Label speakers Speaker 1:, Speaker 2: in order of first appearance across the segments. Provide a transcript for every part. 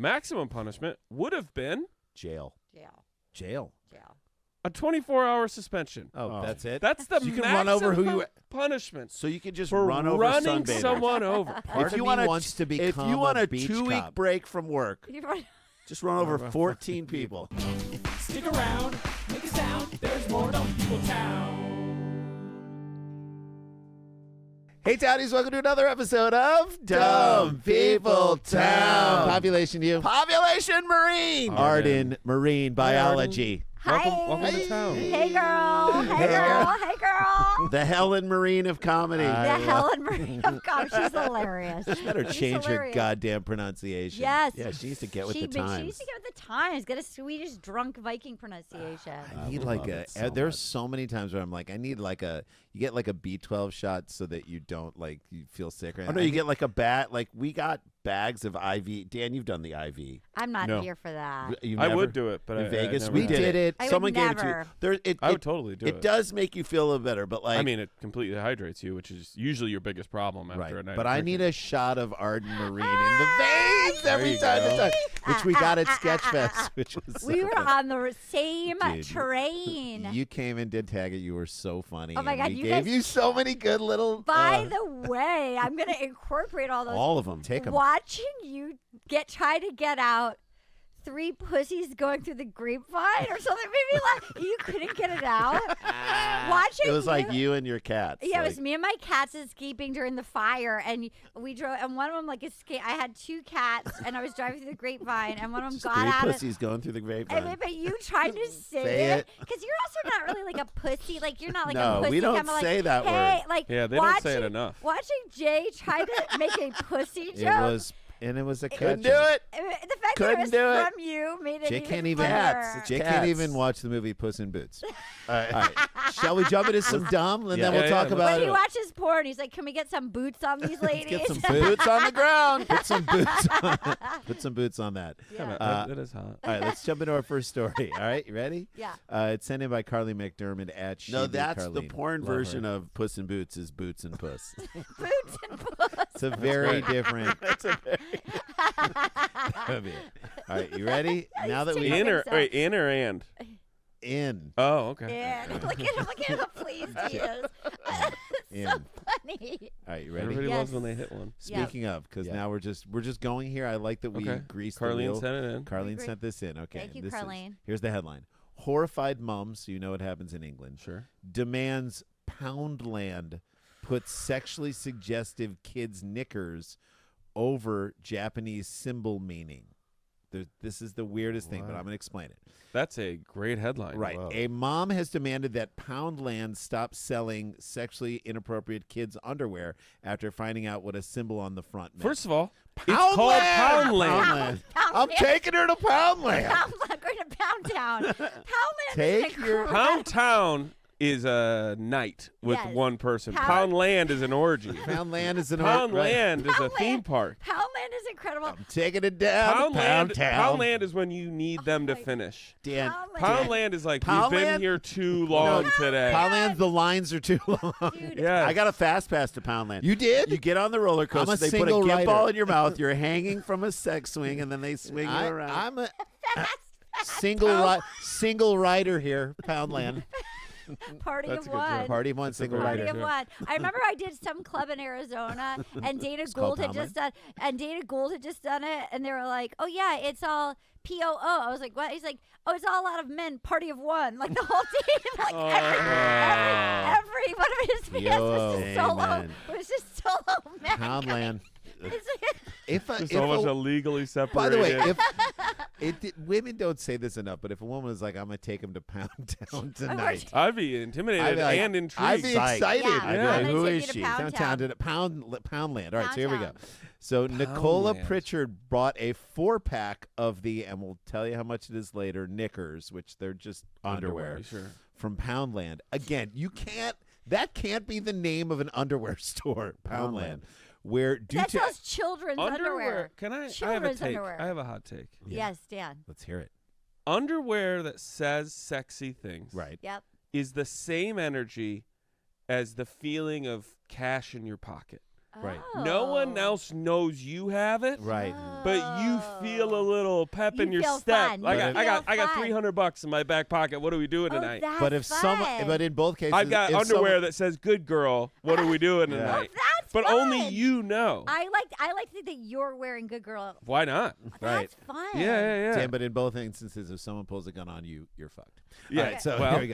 Speaker 1: maximum punishment would have been
Speaker 2: Jail.
Speaker 1: a 24-hour suspension.
Speaker 2: Oh, that's it?
Speaker 1: That's the
Speaker 2: you can run over who you
Speaker 1: punishment.
Speaker 2: So you can just
Speaker 1: for
Speaker 2: run over
Speaker 1: running
Speaker 2: sunbathers.
Speaker 1: someone over.
Speaker 2: If you want
Speaker 3: wants to become
Speaker 2: if you want a
Speaker 3: beach
Speaker 2: 2-week
Speaker 3: cop.
Speaker 2: break from work, just run over 14 people.
Speaker 4: Stick around, make a sound. There's more Dumb People Town.
Speaker 3: Hey, Townies, welcome to another episode of Dumb People Town. Population you.
Speaker 2: Population Marine.
Speaker 3: Arden Myrin, biology.
Speaker 1: Welcome to town.
Speaker 5: Hey, girl. Hey, girl. Hey, girl.
Speaker 2: The Helen Marine of comedy.
Speaker 5: The Helen Marie of God. She's hilarious.
Speaker 3: She better change her goddamn pronunciation.
Speaker 5: Yes.
Speaker 3: Yeah, she needs to get with
Speaker 5: She
Speaker 3: the times.
Speaker 5: needs to get with the times. Get a Swedish drunk Viking pronunciation.
Speaker 3: I need like a. There's so many times where I'm like, I need like a. You get like a B12 shot so that you don't like you feel sick. Or
Speaker 2: Oh no, you get like a bat. Like we got bags of IV. Dan, you've done the IV.
Speaker 5: I'm not
Speaker 1: No.
Speaker 5: here for that.
Speaker 2: You've
Speaker 1: I
Speaker 2: never-
Speaker 1: would do it, but
Speaker 2: in
Speaker 1: I
Speaker 2: Vegas.
Speaker 1: never
Speaker 2: We
Speaker 1: have.
Speaker 2: did it.
Speaker 5: I would
Speaker 2: Someone gave it to
Speaker 5: never.
Speaker 2: you. There,
Speaker 1: I would totally do it.
Speaker 2: It does make you feel a little better, but like
Speaker 1: I mean, it completely hydrates you, which is usually your biggest problem after
Speaker 3: Right,
Speaker 1: a night.
Speaker 3: but
Speaker 1: of
Speaker 3: I need
Speaker 1: drinking.
Speaker 3: a shot of Arden Myrin in the veins every
Speaker 1: you
Speaker 3: time,
Speaker 1: go.
Speaker 3: which we got at Sketchfest, which was
Speaker 5: We
Speaker 3: so
Speaker 5: were
Speaker 3: good.
Speaker 5: on the same
Speaker 3: Dude,
Speaker 5: train.
Speaker 3: You came and did tag it. You were so funny.
Speaker 5: Oh my
Speaker 3: and
Speaker 5: God,
Speaker 3: we
Speaker 5: you
Speaker 3: gave
Speaker 5: guys-
Speaker 3: you so many good little.
Speaker 5: By the way, I'm going to incorporate all those.
Speaker 2: all of them.
Speaker 3: Take them.
Speaker 5: Watching you try to get out 3 pussies going through the grapevine or something. Maybe like you couldn't get it out. Watching
Speaker 2: It was like you and your cats.
Speaker 5: Yeah, it
Speaker 2: like,
Speaker 5: was me and my cats escaping during the fire, and we drove. And one of them like escaped. I had 2 cats, and I was driving through the grapevine, and one of them
Speaker 2: just
Speaker 5: got
Speaker 2: 3
Speaker 5: out.
Speaker 2: pussies going through the grapevine.
Speaker 5: But you tried to say
Speaker 3: Say
Speaker 5: it because you're also not really like a pussy. Like you're not like
Speaker 2: No,
Speaker 5: a pussy.
Speaker 2: we don't
Speaker 5: kinda
Speaker 2: say
Speaker 5: like,
Speaker 2: that
Speaker 5: hey,
Speaker 2: word.
Speaker 5: Like
Speaker 1: Yeah, they don't say it enough.
Speaker 5: Watching Jay try to make a pussy
Speaker 3: It
Speaker 5: joke.
Speaker 3: was, and it was a
Speaker 2: Couldn't
Speaker 3: catch.
Speaker 2: do it.
Speaker 5: The fact that
Speaker 2: Couldn't
Speaker 5: it was
Speaker 2: do it.
Speaker 5: from you made it
Speaker 3: Jay
Speaker 5: even
Speaker 3: can't even.
Speaker 5: funnier.
Speaker 3: Jay
Speaker 2: Cats.
Speaker 3: can't even watch the movie Puss in Boots.
Speaker 2: All right.
Speaker 3: All right, shall we jump into some dumb, and then
Speaker 2: Yeah.
Speaker 3: we'll talk
Speaker 1: Yeah,
Speaker 3: about
Speaker 5: When he
Speaker 3: it.
Speaker 5: watches porn, he's like, "Can we get some boots on these ladies?"
Speaker 3: Get some
Speaker 2: Boots on the ground.
Speaker 3: Put some boots. Put some boots on that.
Speaker 5: Yeah.
Speaker 1: That is hot.
Speaker 3: All right, let's jump into our first story. All right, you ready?
Speaker 5: Yeah.
Speaker 3: It's sent in by Carly McDermott at
Speaker 2: No,
Speaker 3: She Be
Speaker 2: that's the
Speaker 3: Carlene.
Speaker 2: porn
Speaker 3: Love
Speaker 2: version
Speaker 3: her.
Speaker 2: of Puss in Boots is Boots and Puss.
Speaker 5: Boots and puss.
Speaker 3: It's a very
Speaker 1: right.
Speaker 3: different. All right, you ready? Now that we
Speaker 5: taking
Speaker 1: In or
Speaker 5: so-
Speaker 1: wait, in or and?
Speaker 3: in.
Speaker 1: Oh, okay.
Speaker 5: Yeah. Look at him. Look at how pleased he is.
Speaker 3: In.
Speaker 5: So funny.
Speaker 3: All right, you ready?
Speaker 1: Everybody
Speaker 5: Yes.
Speaker 1: loves when they hit one.
Speaker 3: Speaking of, because now we're just going here. I like that we
Speaker 1: Okay.
Speaker 3: greased the
Speaker 1: Carlene
Speaker 3: wheel.
Speaker 1: sent it in.
Speaker 3: Carlene
Speaker 5: Agree.
Speaker 3: sent this in. Okay.
Speaker 5: Thank you,
Speaker 3: this is-
Speaker 5: Carlene.
Speaker 3: here's the headline. Horrified mom, so you know what happens in England.
Speaker 1: Sure.
Speaker 3: Demands Poundland puts sexually suggestive kids' knickers over Japanese symbol meaning. This is the weirdest thing, but I'm going to explain it.
Speaker 1: That's a great headline.
Speaker 3: Right.
Speaker 1: Whoa.
Speaker 3: A mom has demanded that Poundland stop selling sexually inappropriate kids' underwear after finding out what a symbol on the front meant.
Speaker 1: First of all, it's called Poundland.
Speaker 3: Poundland.
Speaker 2: I'm taking her to Poundland.
Speaker 5: I'm not going to Pound Town. Poundland
Speaker 3: Take
Speaker 5: is
Speaker 3: your-
Speaker 5: incredible.
Speaker 1: Pound Town is a night with
Speaker 5: Yes.
Speaker 1: one person.
Speaker 5: Pound-
Speaker 1: Poundland is an orgy.
Speaker 3: Poundland is an
Speaker 1: Poundland is a
Speaker 5: Poundland.
Speaker 1: theme park.
Speaker 5: Poundland is incredible.
Speaker 3: I'm taking it down. to
Speaker 1: Poundland,
Speaker 3: Pound Town.
Speaker 1: Poundland is when you need them to
Speaker 5: my-
Speaker 1: finish.
Speaker 3: Dan,
Speaker 1: Poundland is like, we've
Speaker 2: Poundland?
Speaker 1: been here too long today.
Speaker 3: Poundland, the lines are too long.
Speaker 5: Dude,
Speaker 1: Yeah.
Speaker 2: I got a fast pass to Poundland.
Speaker 3: You did?
Speaker 2: You get on the roller
Speaker 3: I'm a
Speaker 2: coaster. They put a
Speaker 3: single
Speaker 2: gimbal
Speaker 3: rider.
Speaker 2: in your mouth. You're hanging from a sex swing, and then they swing you around.
Speaker 3: I'm a single rider here. Poundland.
Speaker 5: Party
Speaker 1: That's
Speaker 5: of
Speaker 1: a good joke.
Speaker 5: one.
Speaker 3: Party of one, single
Speaker 5: Party
Speaker 3: rider.
Speaker 5: of one. I remember I did some club in Arizona, and Dana
Speaker 3: called
Speaker 5: Gould had just done. And Dana Gould had just done it, and they were like, "Oh yeah, it's all POO." I was like, "What?" He's like, "Oh, it's all a lot of men. Party of one." Like the whole team, like every one of his fans was just solo.
Speaker 2: Amen.
Speaker 5: It was just solo men.
Speaker 3: Poundland. If
Speaker 1: There's so much illegally separated.
Speaker 3: by the way, if women don't say this enough, but if a woman is like, "I'm gonna take him to Pound Town tonight,"
Speaker 1: I'd be intimidated
Speaker 3: I'd be like-
Speaker 1: and intrigued.
Speaker 3: I'd be excited.
Speaker 5: Yeah,
Speaker 2: I'd be
Speaker 1: Yeah.
Speaker 2: like,
Speaker 5: I'm
Speaker 2: who
Speaker 5: gonna
Speaker 2: is
Speaker 5: take you
Speaker 2: she?
Speaker 5: to Pound Town.
Speaker 3: Poundland. All right, so here we go.
Speaker 5: Pound Town.
Speaker 3: So Nicola
Speaker 1: Poundland.
Speaker 3: Pritchard brought a 4-pack of the, and we'll tell you how much it is later, knickers, which they're just underwear.
Speaker 1: Sure.
Speaker 3: From Poundland. Again, that can't be the name of an underwear store, Poundland. Where
Speaker 5: That sells children's underwear.
Speaker 1: Can I? I have a
Speaker 5: Children's
Speaker 1: take.
Speaker 5: underwear.
Speaker 1: I have a hot take.
Speaker 5: Yes, Dan.
Speaker 3: Let's hear it.
Speaker 1: Underwear that says sexy things
Speaker 3: Right.
Speaker 5: Yep.
Speaker 1: is the same energy as the feeling of cash in your pocket.
Speaker 3: Right.
Speaker 1: No one
Speaker 5: Oh.
Speaker 1: else knows you have it.
Speaker 3: Right.
Speaker 1: But you feel a little pep in
Speaker 5: You
Speaker 1: your
Speaker 5: feel
Speaker 1: step.
Speaker 5: fun.
Speaker 1: I
Speaker 5: You
Speaker 1: got
Speaker 5: feel
Speaker 1: $300 in my back pocket. What are we doing
Speaker 5: Oh,
Speaker 1: tonight?
Speaker 5: that's
Speaker 3: But if
Speaker 5: fun.
Speaker 3: but in both cases,
Speaker 1: I've got
Speaker 3: if
Speaker 1: underwear
Speaker 3: someone-
Speaker 1: that says "Good girl." What are we doing
Speaker 3: Yeah.
Speaker 5: Oh,
Speaker 1: tonight?
Speaker 5: that's
Speaker 1: But
Speaker 5: fun.
Speaker 1: only you know.
Speaker 5: I like to think that you're wearing good girl.
Speaker 1: Why not?
Speaker 5: That's fun.
Speaker 1: Yeah.
Speaker 3: Dan, but in both instances, if someone pulls a gun on you, you're fucked.
Speaker 1: Yeah.
Speaker 3: All right, so
Speaker 1: well,
Speaker 3: here we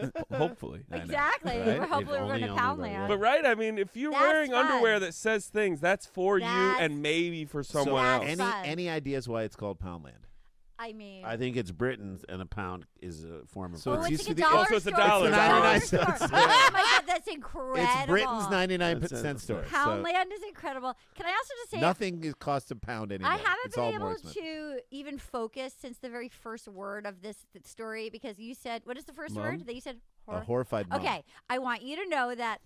Speaker 3: go.
Speaker 1: hopefully.
Speaker 3: I know.
Speaker 5: Exactly.
Speaker 3: Right?
Speaker 5: We're hopefully
Speaker 2: If
Speaker 5: we're going
Speaker 2: only
Speaker 5: to
Speaker 2: anybody
Speaker 5: Poundland.
Speaker 1: But right, I mean, if you're
Speaker 5: That's
Speaker 1: wearing
Speaker 5: fun.
Speaker 1: underwear that says things, that's for you
Speaker 5: That's-
Speaker 1: and maybe for someone
Speaker 5: That's
Speaker 1: else.
Speaker 5: fun.
Speaker 3: Any ideas why it's called Poundland?
Speaker 5: I mean,
Speaker 2: I think it's Britain's, and a pound is a form of.
Speaker 3: So
Speaker 5: oh,
Speaker 3: it's
Speaker 5: it's
Speaker 3: used
Speaker 5: like
Speaker 3: to
Speaker 5: a
Speaker 3: the-
Speaker 5: dollar
Speaker 1: Also, it's a
Speaker 5: store.
Speaker 1: dollar.
Speaker 5: It's a
Speaker 3: 99
Speaker 5: dollar
Speaker 3: cents.
Speaker 5: store. Oh my god, that's incredible.
Speaker 3: It's Britain's 99
Speaker 2: That's
Speaker 3: cent
Speaker 2: it.
Speaker 3: store. So
Speaker 5: Poundland is incredible. Can I also just say
Speaker 3: nothing costs a pound anymore.
Speaker 5: I haven't
Speaker 3: it's
Speaker 5: been
Speaker 3: all more
Speaker 5: able
Speaker 3: expensive.
Speaker 5: to even focus since the very first word of this story because you said, what is the first
Speaker 1: Mom?
Speaker 5: word that you said?
Speaker 3: A horrified mom.
Speaker 5: Okay, I want you to know that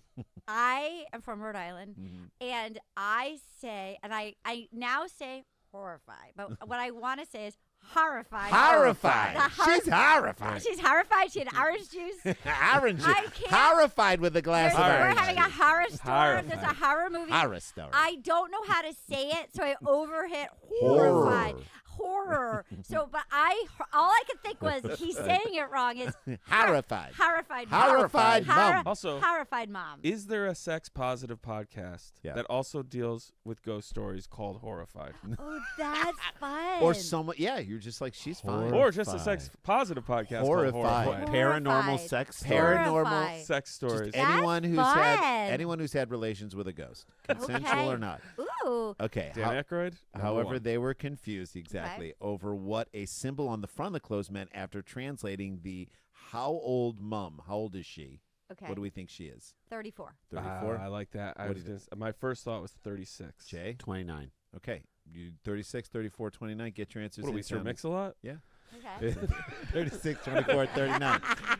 Speaker 5: I am from Rhode Island,
Speaker 3: Mhm.
Speaker 5: and I say, and I now say horrified, but what I want to say is horrified.
Speaker 3: Horrified.
Speaker 5: The hor-
Speaker 3: She's horrified.
Speaker 5: She's horrified. She had orange juice.
Speaker 3: Orange.
Speaker 5: I can't-
Speaker 3: Horrified with a glass of
Speaker 5: We're
Speaker 3: orange.
Speaker 5: having a horror story. There's a
Speaker 1: Horrified.
Speaker 5: horror movie.
Speaker 3: horror story.
Speaker 5: I don't know how to say it, so I overhit horrified. Horror. So, but all I could think was he's saying it wrong. Is
Speaker 3: Horrified.
Speaker 5: horrified. mom.
Speaker 3: Horrified mom.
Speaker 1: Also,
Speaker 5: Horrified mom.
Speaker 1: is there a sex-positive podcast
Speaker 3: Yeah.
Speaker 1: that also deals with ghost stories called Horrified?
Speaker 5: Oh, that's fun.
Speaker 3: Or someone, yeah, you're just like, she's fine.
Speaker 1: Or just a sex-positive podcast
Speaker 3: Horrified.
Speaker 1: called Horrified.
Speaker 2: Paranormal
Speaker 5: Horrified.
Speaker 2: sex.
Speaker 3: Paranormal
Speaker 5: Horrified.
Speaker 1: Sex stories.
Speaker 5: That's
Speaker 3: anyone who's
Speaker 5: fun.
Speaker 3: had anyone who's had relations with a ghost, consensual
Speaker 5: Okay.
Speaker 3: or not.
Speaker 5: Ooh.
Speaker 3: Okay.
Speaker 1: Dan Aykroyd? Number
Speaker 3: However,
Speaker 1: one.
Speaker 3: they were confused exactly over what a symbol on the front of the clothes meant after translating the "how old mum." How old is she?
Speaker 5: Okay.
Speaker 3: What do we think she is?
Speaker 5: 34.
Speaker 3: 34.
Speaker 1: I like that.
Speaker 3: What do you
Speaker 1: My first thought was 36.
Speaker 3: Jay.
Speaker 2: 29.
Speaker 3: Okay. You 36, 34, 29. Get your answers.
Speaker 1: What do we
Speaker 3: in
Speaker 1: Sir
Speaker 3: sound.
Speaker 1: Mix-a-Lot?
Speaker 5: Okay.
Speaker 3: 36, 24, 39. All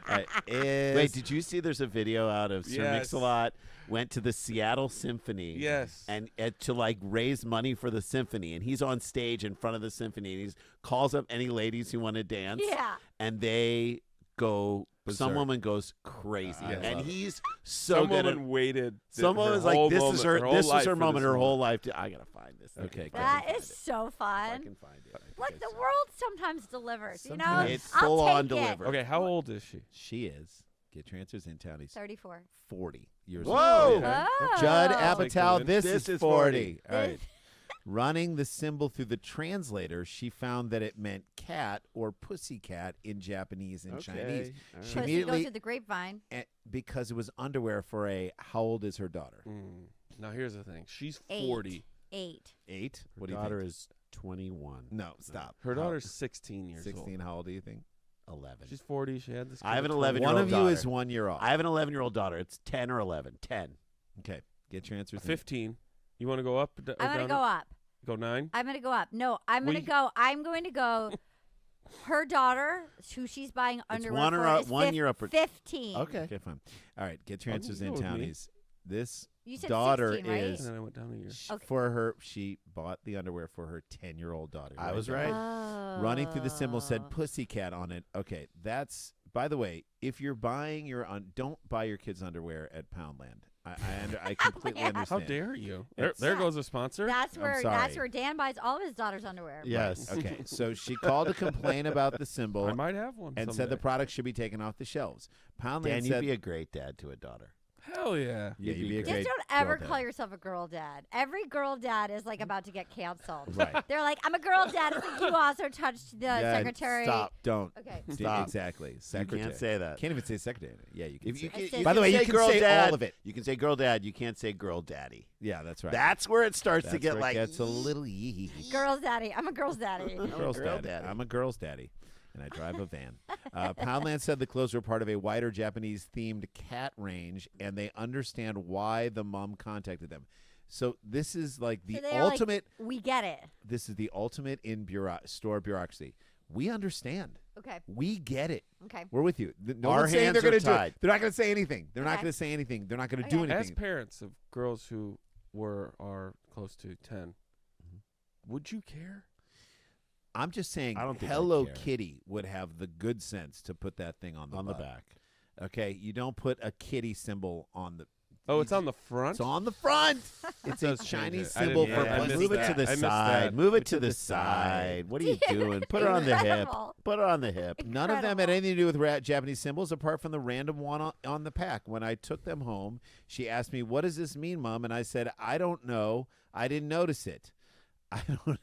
Speaker 3: right.
Speaker 2: Wait, did you see there's a video out of Sir
Speaker 1: Yes.
Speaker 2: Mix-a-Lot went to the Seattle Symphony
Speaker 1: Yes.
Speaker 2: and to like raise money for the symphony, and he's on stage in front of the symphony and he calls up any ladies who want to dance,
Speaker 5: Yeah.
Speaker 2: and they go some
Speaker 3: Berserk.
Speaker 2: woman goes crazy,
Speaker 3: I
Speaker 2: and
Speaker 3: love it.
Speaker 2: he's so
Speaker 1: Some
Speaker 2: good
Speaker 1: woman waited.
Speaker 2: some
Speaker 1: her
Speaker 2: woman's like,
Speaker 1: whole
Speaker 2: this
Speaker 1: moment-
Speaker 2: is her
Speaker 1: whole life for
Speaker 2: moment
Speaker 1: this
Speaker 2: her whole
Speaker 1: moment.
Speaker 2: life. I gotta find this.
Speaker 3: Okay,
Speaker 5: That
Speaker 2: Find
Speaker 5: is
Speaker 2: it.
Speaker 5: so
Speaker 2: I
Speaker 5: fun.
Speaker 2: can find it.
Speaker 5: Look, the world sometimes delivers. You know,
Speaker 3: Sometimes.
Speaker 2: It's
Speaker 5: I'll
Speaker 2: full on
Speaker 5: take it.
Speaker 2: delivered.
Speaker 1: Okay, how old is she?
Speaker 3: She is. Get your answers in, Townies.
Speaker 5: 34.
Speaker 3: 40 years
Speaker 2: Whoa!
Speaker 3: old.
Speaker 1: Okay.
Speaker 5: Oh.
Speaker 3: Judd
Speaker 1: Take
Speaker 3: Apatow,
Speaker 1: the
Speaker 3: this
Speaker 2: This
Speaker 3: is
Speaker 2: is
Speaker 3: 40.
Speaker 2: 40.
Speaker 3: All right. Running the symbol through the translator, she found that it meant cat or pussycat in Japanese and Chinese.
Speaker 1: All right.
Speaker 3: She
Speaker 5: Pussy goes
Speaker 3: immediately-
Speaker 5: through the grapevine.
Speaker 3: Because it was underwear for a how old is her daughter?
Speaker 1: Now here's the thing. She's
Speaker 5: 8.
Speaker 1: 40.
Speaker 5: 8.
Speaker 3: 8?
Speaker 2: Her
Speaker 3: What do you
Speaker 2: daughter
Speaker 3: think?
Speaker 2: is 21.
Speaker 3: No, stop.
Speaker 1: Her
Speaker 3: How-
Speaker 1: daughter's 16 years
Speaker 3: 16. How old do you think?
Speaker 2: 11.
Speaker 1: old. She's 40. She had this.
Speaker 2: I have
Speaker 1: kid
Speaker 2: an
Speaker 1: at 20.
Speaker 2: 11-year-old
Speaker 3: One of you
Speaker 2: daughter.
Speaker 3: is 1 year off.
Speaker 2: I have an 11-year-old daughter. It's 10 or 11. 10.
Speaker 3: Okay. Get your answers in.
Speaker 1: 15. You want to go up? Or
Speaker 5: I'm going to
Speaker 1: down?
Speaker 5: go up.
Speaker 1: Go 9.
Speaker 5: I'm going to go up. No, I'm
Speaker 1: Well,
Speaker 5: going to go. I'm going to go. Her daughter, who she's buying underwear
Speaker 2: one or
Speaker 5: for,
Speaker 2: up-
Speaker 5: is
Speaker 2: 1 year up or-
Speaker 5: 15.
Speaker 3: Okay. Okay, fine. All right. Get your
Speaker 1: Oh,
Speaker 3: answers
Speaker 1: you
Speaker 3: in,
Speaker 1: go with me.
Speaker 3: Townies. This
Speaker 5: You said
Speaker 3: daughter
Speaker 5: 16, right?
Speaker 3: is
Speaker 1: And then I went down a year.
Speaker 5: Okay.
Speaker 3: for her. She bought the underwear for her 10-year-old daughter.
Speaker 2: I was
Speaker 3: there.
Speaker 2: right.
Speaker 5: Oh.
Speaker 3: Running through the symbol said pussycat on it. Okay, that's, by the way, if you're buying don't buy your kids underwear at Poundland. I completely
Speaker 5: How
Speaker 3: understand.
Speaker 1: How dare you?
Speaker 3: It's-
Speaker 1: There goes a sponsor.
Speaker 5: That's
Speaker 3: I'm
Speaker 5: where
Speaker 3: sorry.
Speaker 5: Dan buys all of his daughter's underwear.
Speaker 2: Yes.
Speaker 3: Okay, so she called to complain about the
Speaker 1: I
Speaker 3: symbol
Speaker 1: might have one.
Speaker 3: and said
Speaker 1: someday.
Speaker 3: the product should be taken off the shelves. Poundland
Speaker 2: Dan, you'd
Speaker 3: said,
Speaker 2: be a great dad to a daughter.
Speaker 1: Hell yeah.
Speaker 3: yeah, you'd be a
Speaker 5: Just
Speaker 3: great
Speaker 5: don't ever
Speaker 3: girl
Speaker 5: call
Speaker 3: dad.
Speaker 5: yourself a girl dad. Every girl dad is like about to get canceled.
Speaker 3: Right.
Speaker 5: They're like, I'm a girl dad. It's like you also touched the
Speaker 3: Yeah,
Speaker 5: secretary.
Speaker 2: Stop.
Speaker 3: Don't.
Speaker 5: Okay.
Speaker 2: Stop.
Speaker 3: Exactly.
Speaker 2: You
Speaker 3: Secretary.
Speaker 2: can't say that.
Speaker 3: Can't even say secretary. Yeah, you can.
Speaker 2: If you
Speaker 3: say.
Speaker 2: can,
Speaker 5: I
Speaker 2: you
Speaker 5: By
Speaker 3: the way,
Speaker 2: say
Speaker 3: you can
Speaker 2: girl
Speaker 3: say
Speaker 2: dad,
Speaker 3: all of it.
Speaker 2: You can say girl dad. You can't say girl daddy.
Speaker 3: Yeah, that's right.
Speaker 2: That's where it starts
Speaker 3: That's
Speaker 2: to get
Speaker 3: where
Speaker 2: like
Speaker 3: it gets a little yee.
Speaker 5: Girl's daddy. I'm a girl's daddy.
Speaker 3: Girl's
Speaker 2: girl
Speaker 3: daddy.
Speaker 2: daddy.
Speaker 3: I'm a girl's daddy, and I drive a van. Poundland said the clothes were part of a wider Japanese-themed cat range, and they understand why the mom contacted them. So this is like the
Speaker 5: So they're like,
Speaker 3: ultimate.
Speaker 5: we get it.
Speaker 3: This is the ultimate in store bureaucracy. We understand.
Speaker 5: Okay.
Speaker 3: We get it.
Speaker 5: Okay.
Speaker 3: We're with you. No
Speaker 2: Our
Speaker 3: one's saying they're
Speaker 2: hands are
Speaker 3: going to do it.
Speaker 2: tied.
Speaker 3: They're not going to say anything. They're not
Speaker 5: Okay.
Speaker 3: going to say anything. They're not going to
Speaker 5: Okay.
Speaker 3: do
Speaker 1: As
Speaker 3: anything.
Speaker 1: parents of girls who are close to 10, would you care?
Speaker 3: I'm just saying,
Speaker 2: I don't think I'd
Speaker 3: Hello
Speaker 2: care.
Speaker 3: Kitty would have the good sense to put that thing on the
Speaker 2: on the
Speaker 3: butt.
Speaker 2: back.
Speaker 3: Okay, you don't put a kitty symbol on the.
Speaker 1: Oh, it's on the front.
Speaker 3: It's on the front. It's a
Speaker 1: does change
Speaker 3: Chinese
Speaker 1: it. I
Speaker 3: symbol
Speaker 1: didn't-
Speaker 3: for
Speaker 1: I
Speaker 3: pussy.
Speaker 1: missed
Speaker 2: Move it
Speaker 1: that.
Speaker 2: to the
Speaker 1: I missed
Speaker 2: side.
Speaker 1: that.
Speaker 2: Move it to the side. What are you doing? Put her on the hip.
Speaker 5: Incredible.
Speaker 2: Put her on the hip.
Speaker 3: None of them had anything to do with Japanese symbols apart from the random one on the pack. When I took them home, she asked me, "What does this mean, Mom?" And I said, "I don't know. I didn't notice it. I don't."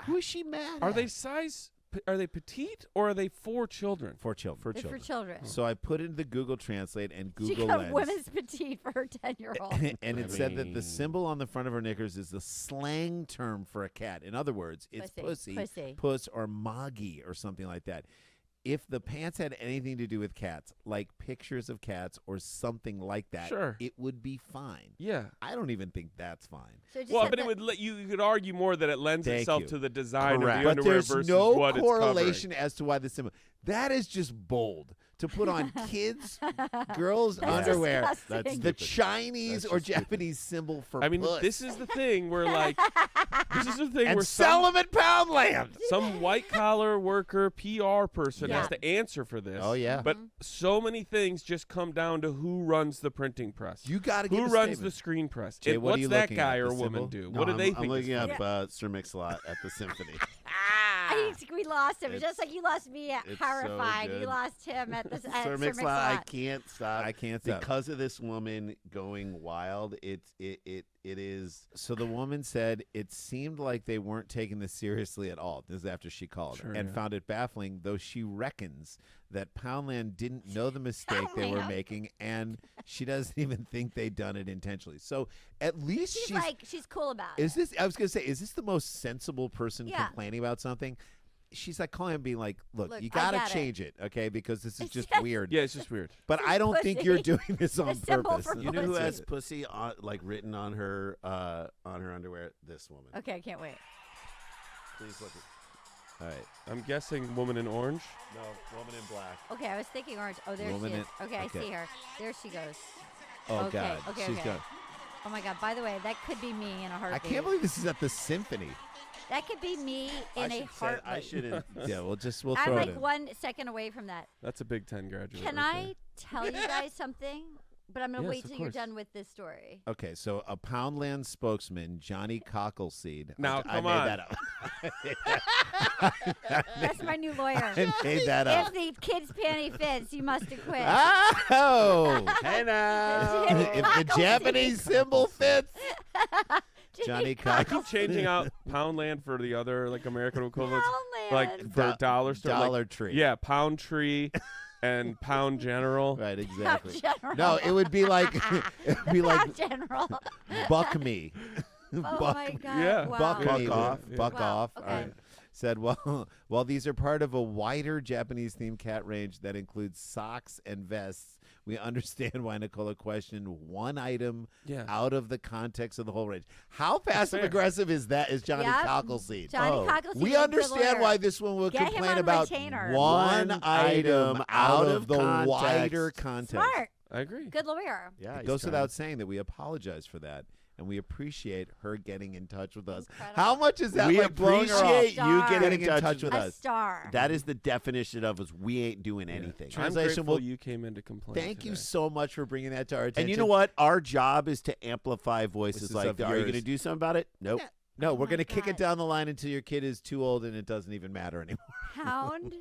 Speaker 2: Who is she mad
Speaker 1: Are
Speaker 2: at?
Speaker 1: they size? Are they petite or are they for children?
Speaker 3: For children.
Speaker 5: It's for children.
Speaker 3: So I put into Google Translate and
Speaker 5: She
Speaker 3: Google
Speaker 5: got
Speaker 3: Lens.
Speaker 5: women's petite for her 10-year-old.
Speaker 3: And it
Speaker 1: I
Speaker 3: said that the
Speaker 1: mean-
Speaker 3: symbol on the front of her knickers is the slang term for a cat. In other words, it's
Speaker 5: Pussy.
Speaker 3: pussy, puss, or moggy or something like that. If the pants had anything to do with cats, like pictures of cats or something like that,
Speaker 1: Sure.
Speaker 3: it would be fine.
Speaker 1: Yeah.
Speaker 3: I don't even think that's fine.
Speaker 5: So it just
Speaker 1: Well,
Speaker 5: had
Speaker 1: but it
Speaker 5: the-
Speaker 1: would let you could argue more that it lends
Speaker 3: Thank
Speaker 1: itself
Speaker 3: you.
Speaker 1: to the design
Speaker 2: Correct.
Speaker 1: of the
Speaker 3: But
Speaker 1: underwear
Speaker 3: there's
Speaker 1: versus
Speaker 3: no
Speaker 1: what
Speaker 3: correlation
Speaker 1: it's
Speaker 3: as to why the symbol. That is just bold to put on kids, girls'
Speaker 5: That's
Speaker 3: underwear.
Speaker 5: disgusting.
Speaker 2: That's
Speaker 3: The
Speaker 2: stupid.
Speaker 3: Chinese
Speaker 2: That's
Speaker 3: or
Speaker 2: just stupid.
Speaker 3: Japanese symbol for
Speaker 1: covering. I mean,
Speaker 3: puss.
Speaker 1: this is the thing where like this is the thing
Speaker 3: and
Speaker 1: where
Speaker 3: sell them at Poundland.
Speaker 1: some white collar worker PR person
Speaker 5: Yeah.
Speaker 1: has to answer for this.
Speaker 3: Oh, yeah.
Speaker 1: But so many things just come down to who runs the printing press.
Speaker 3: You got to give
Speaker 1: Who
Speaker 3: a
Speaker 1: runs the
Speaker 3: statement.
Speaker 1: screen press?
Speaker 3: Jay,
Speaker 1: And
Speaker 3: what are
Speaker 1: what's
Speaker 3: you
Speaker 1: that
Speaker 3: looking
Speaker 1: guy
Speaker 3: at,
Speaker 1: or
Speaker 3: the
Speaker 1: woman
Speaker 3: symbol?
Speaker 1: do?
Speaker 2: No,
Speaker 1: What do they
Speaker 2: I'm
Speaker 1: think?
Speaker 2: looking
Speaker 1: is
Speaker 2: up
Speaker 1: funny?
Speaker 2: Sir Mix-a-Lot at the Symphony.
Speaker 5: I think we lost him.
Speaker 2: It's-
Speaker 5: Just like you lost me at
Speaker 2: it's so
Speaker 5: horrified. You
Speaker 2: good.
Speaker 5: lost him at, at
Speaker 2: Sir
Speaker 5: Sir
Speaker 2: Mix-a-Lot, I
Speaker 5: Mix-a-Lot.
Speaker 2: can't stop.
Speaker 3: I can't stop.
Speaker 2: Because of this woman going wild. It is.
Speaker 3: So the woman said it seemed like they weren't taking this seriously at all. This is after she called
Speaker 1: Sure,
Speaker 3: and
Speaker 1: yeah.
Speaker 3: found it baffling, though she reckons that Poundland didn't know the mistake they were
Speaker 5: Poundland.
Speaker 3: making, and she doesn't even think they'd done it intentionally. So at least
Speaker 5: She's like, she's cool about
Speaker 3: is
Speaker 5: it.
Speaker 3: this? I was gonna say, is this the most sensible person
Speaker 5: Yeah.
Speaker 3: complaining about something? She's like calling and being like, "Look,
Speaker 5: Look,
Speaker 3: you
Speaker 5: I
Speaker 3: gotta
Speaker 5: get it.
Speaker 3: change it, okay? Because this is
Speaker 5: It's
Speaker 3: just
Speaker 5: just-
Speaker 3: weird."
Speaker 1: Yeah, it's just weird.
Speaker 3: But I don't think you're
Speaker 5: pussy.
Speaker 3: doing this on
Speaker 5: symbol
Speaker 3: purpose.
Speaker 5: for
Speaker 2: You know who
Speaker 5: pussy.
Speaker 2: has pussy like written on her underwear? This woman.
Speaker 5: Okay, I can't wait.
Speaker 2: Please look.
Speaker 3: All right.
Speaker 1: I'm guessing woman in orange.
Speaker 2: No, woman in black.
Speaker 5: Okay, I was thinking orange. Oh, there
Speaker 3: Woman
Speaker 5: she is.
Speaker 3: in-
Speaker 5: Okay, I
Speaker 3: okay.
Speaker 5: see her. There she goes.
Speaker 3: Oh
Speaker 5: Okay,
Speaker 3: God,
Speaker 5: okay,
Speaker 3: she's
Speaker 5: okay.
Speaker 3: gone.
Speaker 5: Oh my God! By the way, that could be me in a
Speaker 3: I
Speaker 5: heartbeat.
Speaker 3: can't believe this is at the symphony.
Speaker 5: That could be me in a heartbeat.
Speaker 2: I shouldn't.
Speaker 3: Yeah, we'll throw
Speaker 5: I'm
Speaker 3: it
Speaker 5: like
Speaker 3: in.
Speaker 5: 1 second away from that.
Speaker 1: That's a Big Ten graduate.
Speaker 5: Can
Speaker 1: right
Speaker 5: I tell you guys something? But I'm gonna
Speaker 1: Yes,
Speaker 5: wait
Speaker 1: of
Speaker 5: till you're
Speaker 1: course.
Speaker 5: done with this story.
Speaker 3: Okay, so a Poundland spokesman, Johnny Cockleseed.
Speaker 1: Now,
Speaker 3: I
Speaker 1: come
Speaker 3: made
Speaker 1: on.
Speaker 3: that up.
Speaker 5: That's my new lawyer.
Speaker 3: I made that
Speaker 5: If
Speaker 3: up.
Speaker 5: the kid's panty fits, you must acquit.
Speaker 3: Oh!
Speaker 2: Hey now.
Speaker 3: If the Japanese symbol fits, Johnny
Speaker 1: I
Speaker 3: Cockleseed.
Speaker 1: keep changing out Poundland for the other like American equivalent, like
Speaker 5: Poundland.
Speaker 1: for dollar store.
Speaker 3: Dollar
Speaker 1: like,
Speaker 3: Tree.
Speaker 1: Yeah, Pound Tree and Pound General.
Speaker 3: Right, exactly.
Speaker 5: General.
Speaker 3: No, it would be like
Speaker 5: General.
Speaker 3: Buck Me.
Speaker 5: Oh
Speaker 3: Buck
Speaker 5: my God!
Speaker 1: Yeah.
Speaker 5: Wow.
Speaker 3: Buck
Speaker 2: Buck
Speaker 3: me,
Speaker 2: off.
Speaker 3: Buck
Speaker 5: Wow,
Speaker 3: off.
Speaker 5: okay.
Speaker 3: All right. Said, well, while these are part of a wider Japanese-themed cat range that includes socks and vests, we understand why Nicola questioned one item
Speaker 1: Yeah.
Speaker 3: out of the context of the whole range. How passive-aggressive is that? Is Johnny
Speaker 5: Yep.
Speaker 3: Cockleseed?
Speaker 5: Johnny Cockleseed
Speaker 3: We
Speaker 5: is a good
Speaker 3: understand
Speaker 5: lawyer.
Speaker 3: why this one would
Speaker 5: Get him
Speaker 3: complain
Speaker 5: on
Speaker 3: about
Speaker 5: retainer.
Speaker 3: one item out of the
Speaker 2: context.
Speaker 3: wider context.
Speaker 5: Smart.
Speaker 1: I agree.
Speaker 5: Good lawyer.
Speaker 2: Yeah,
Speaker 3: It goes without saying that we apologize for that, and we appreciate her getting in touch with us.
Speaker 5: Incredible.
Speaker 3: How much is that?
Speaker 2: We
Speaker 3: like blowing her off?
Speaker 2: appreciate you
Speaker 5: Star.
Speaker 2: getting in touch
Speaker 3: with
Speaker 5: A
Speaker 3: us.
Speaker 5: star.
Speaker 2: That is the definition of us. We ain't doing anything.
Speaker 1: I'm
Speaker 3: Translation
Speaker 1: grateful
Speaker 3: will-
Speaker 1: you came in to complain.
Speaker 3: Thank you
Speaker 1: today.
Speaker 3: so much for bringing that to our attention.
Speaker 2: And you know what? Our job is to amplify voices
Speaker 3: Voices
Speaker 2: like
Speaker 3: of
Speaker 2: that. Are you
Speaker 3: yours.
Speaker 2: going to do something about it? Nope.
Speaker 3: No,
Speaker 5: Oh
Speaker 3: we're
Speaker 5: my
Speaker 3: going to kick it
Speaker 5: God.
Speaker 3: down the line until your kid is too old and it doesn't even matter anymore.
Speaker 5: Pound.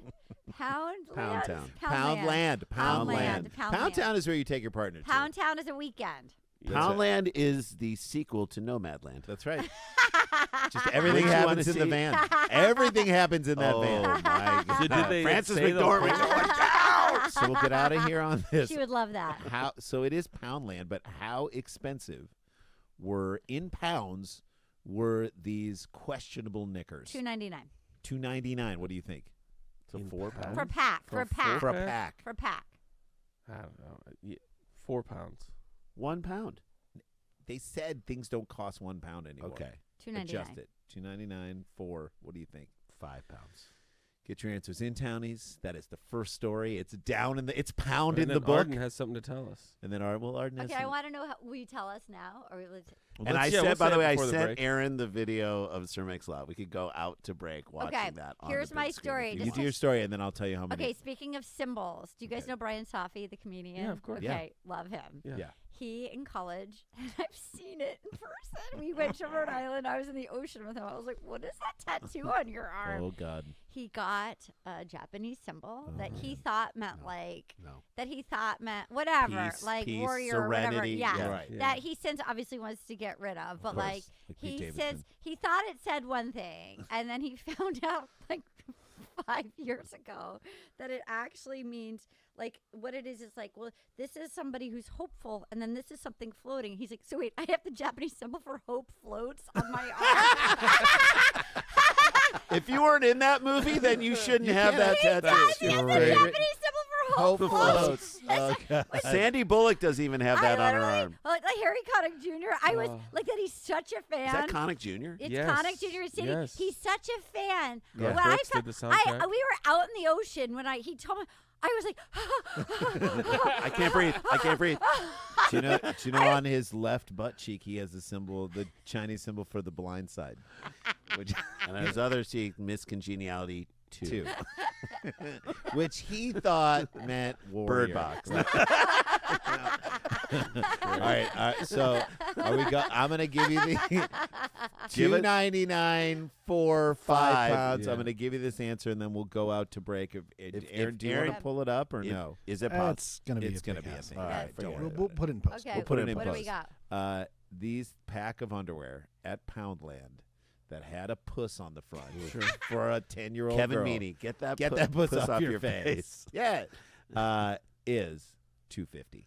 Speaker 5: Pound.
Speaker 2: Pound
Speaker 5: land?
Speaker 2: Town.
Speaker 3: Pound land. Pound land.
Speaker 5: Pound
Speaker 3: Pound
Speaker 5: land.
Speaker 3: Town is where you take your partner to.
Speaker 5: Pound Town is a weekend.
Speaker 3: That's right.
Speaker 2: Poundland is the sequel to Nomadland.
Speaker 3: That's right. Just everything
Speaker 2: Which you wanna
Speaker 3: happens in the
Speaker 2: see?
Speaker 3: van. Everything happens in that
Speaker 2: Oh
Speaker 3: van.
Speaker 2: my
Speaker 1: So
Speaker 2: God.
Speaker 1: did they
Speaker 2: Francis
Speaker 1: say they'll
Speaker 2: McDormand
Speaker 1: bring it?
Speaker 2: going down.
Speaker 3: So we'll get out of here on this.
Speaker 5: She would love that.
Speaker 3: So it is Poundland, but how expensive were in pounds were these questionable knickers?
Speaker 5: $2.99
Speaker 3: $2.99. What do you think?
Speaker 2: So
Speaker 1: In
Speaker 2: 4
Speaker 1: pounds?
Speaker 2: pounds.
Speaker 5: for a pack. For a pack.
Speaker 3: For a
Speaker 1: Okay.
Speaker 3: pack.
Speaker 5: For a pack.
Speaker 1: I don't know. Yeah, 4 pounds.
Speaker 2: 1 pound.
Speaker 3: They said things don't cost £1 anymore.
Speaker 2: Okay.
Speaker 5: $2.99.
Speaker 3: Adjust it. $2.99 for, what do you think?
Speaker 2: 5 pounds.
Speaker 3: Get your answers in, townies. That is the first story. It's down in the, it's pound
Speaker 1: And
Speaker 3: in the
Speaker 1: then
Speaker 3: book.
Speaker 1: Arden has something to tell us.
Speaker 3: And then Arden has
Speaker 5: Okay, I
Speaker 3: some-
Speaker 5: want to know how. Will you tell us now? Or will it,
Speaker 2: And I
Speaker 1: yeah,
Speaker 2: said,
Speaker 1: we'll
Speaker 2: by
Speaker 1: say
Speaker 2: the
Speaker 1: it
Speaker 2: way, I
Speaker 1: before the
Speaker 2: sent
Speaker 1: break.
Speaker 2: Aaron the video of Sir Mix-a-Lot. We could go out to break watching
Speaker 5: Okay,
Speaker 2: that. On
Speaker 5: here's
Speaker 2: the
Speaker 5: my
Speaker 2: big screen
Speaker 5: story.
Speaker 2: if
Speaker 3: You
Speaker 2: you
Speaker 5: Just
Speaker 3: do
Speaker 2: want.
Speaker 3: your story, and then I'll tell you how many.
Speaker 5: okay, speaking of symbols, do you guys
Speaker 3: Okay.
Speaker 5: know Brian Safi, the comedian?
Speaker 1: Yeah, of course.
Speaker 5: Okay, love him.
Speaker 1: Yeah.
Speaker 3: Yeah.
Speaker 5: he in college, and I've seen it in person. We went to Rhode Island. I was in the ocean with him. I was like, what is that tattoo on your arm?
Speaker 3: Oh, God.
Speaker 5: He got a Japanese symbol that he thought meant that he thought meant whatever,
Speaker 2: Peace,
Speaker 5: like
Speaker 2: peace,
Speaker 5: warrior or whatever.
Speaker 2: serenity.
Speaker 5: Yeah.
Speaker 2: Yeah.
Speaker 3: Right.
Speaker 5: That he since obviously wants to get rid of. But
Speaker 3: course.
Speaker 5: like
Speaker 3: Pete
Speaker 5: he
Speaker 3: Davidson.
Speaker 5: says he thought it said one thing and then he found out like 5 years ago that it actually means like what it is like, well, this is somebody who's hopeful and then this is something floating. He's like, so wait, I have the Japanese symbol for hope floats on my arm.
Speaker 2: If you weren't in that movie, then you shouldn't have that tattoo.
Speaker 5: He has the Japanese symbol for hope floats.
Speaker 3: Oh, God.
Speaker 2: Sandy Bullock doesn't even have that on her arm.
Speaker 5: Like Harry Connick Jr. I was like that. He's such a fan.
Speaker 2: Is that Connick Jr.?
Speaker 5: It's
Speaker 1: Yes.
Speaker 5: Connick Jr. City.
Speaker 1: Yes.
Speaker 5: He's such a fan.
Speaker 1: Yeah.
Speaker 5: When I
Speaker 1: Brooks did the
Speaker 5: found,
Speaker 1: soundtrack.
Speaker 5: we were out in the ocean when he told me. I was like,
Speaker 2: I can't breathe. I can't breathe.
Speaker 3: Do you know on his left butt cheek he has the symbol, the Chinese symbol for the blind side, which
Speaker 2: And on his other cheek, Miss Congeniality 2.
Speaker 3: too, which he thought meant warrior.
Speaker 2: Bird box.
Speaker 3: All right, so are we? I'm gonna give you the
Speaker 2: Give it-
Speaker 3: $2.99 for 5 pounds.
Speaker 1: Yeah.
Speaker 3: I'm gonna give you this answer, and then we'll go out to break. Aaron, do you
Speaker 2: Aaron-
Speaker 3: want to pull it up or no?
Speaker 2: Is it possible?
Speaker 6: It's going to be
Speaker 3: It's
Speaker 6: a
Speaker 3: gonna
Speaker 6: big
Speaker 3: be a
Speaker 6: ass
Speaker 3: thing.
Speaker 6: thing.
Speaker 3: All right,
Speaker 6: Don't
Speaker 3: forget
Speaker 6: worry.
Speaker 3: it.
Speaker 6: We'll put it in post.
Speaker 5: okay,
Speaker 3: We'll put it in
Speaker 5: what do
Speaker 3: post.
Speaker 5: we got?
Speaker 3: These pack of underwear at Poundland that had a puss on the front
Speaker 1: Sure.
Speaker 3: for a 10-year-old
Speaker 2: Kevin
Speaker 3: girl.
Speaker 2: Meaney, get that
Speaker 3: puss off your
Speaker 2: face.
Speaker 3: face. Yeah, is $2.50.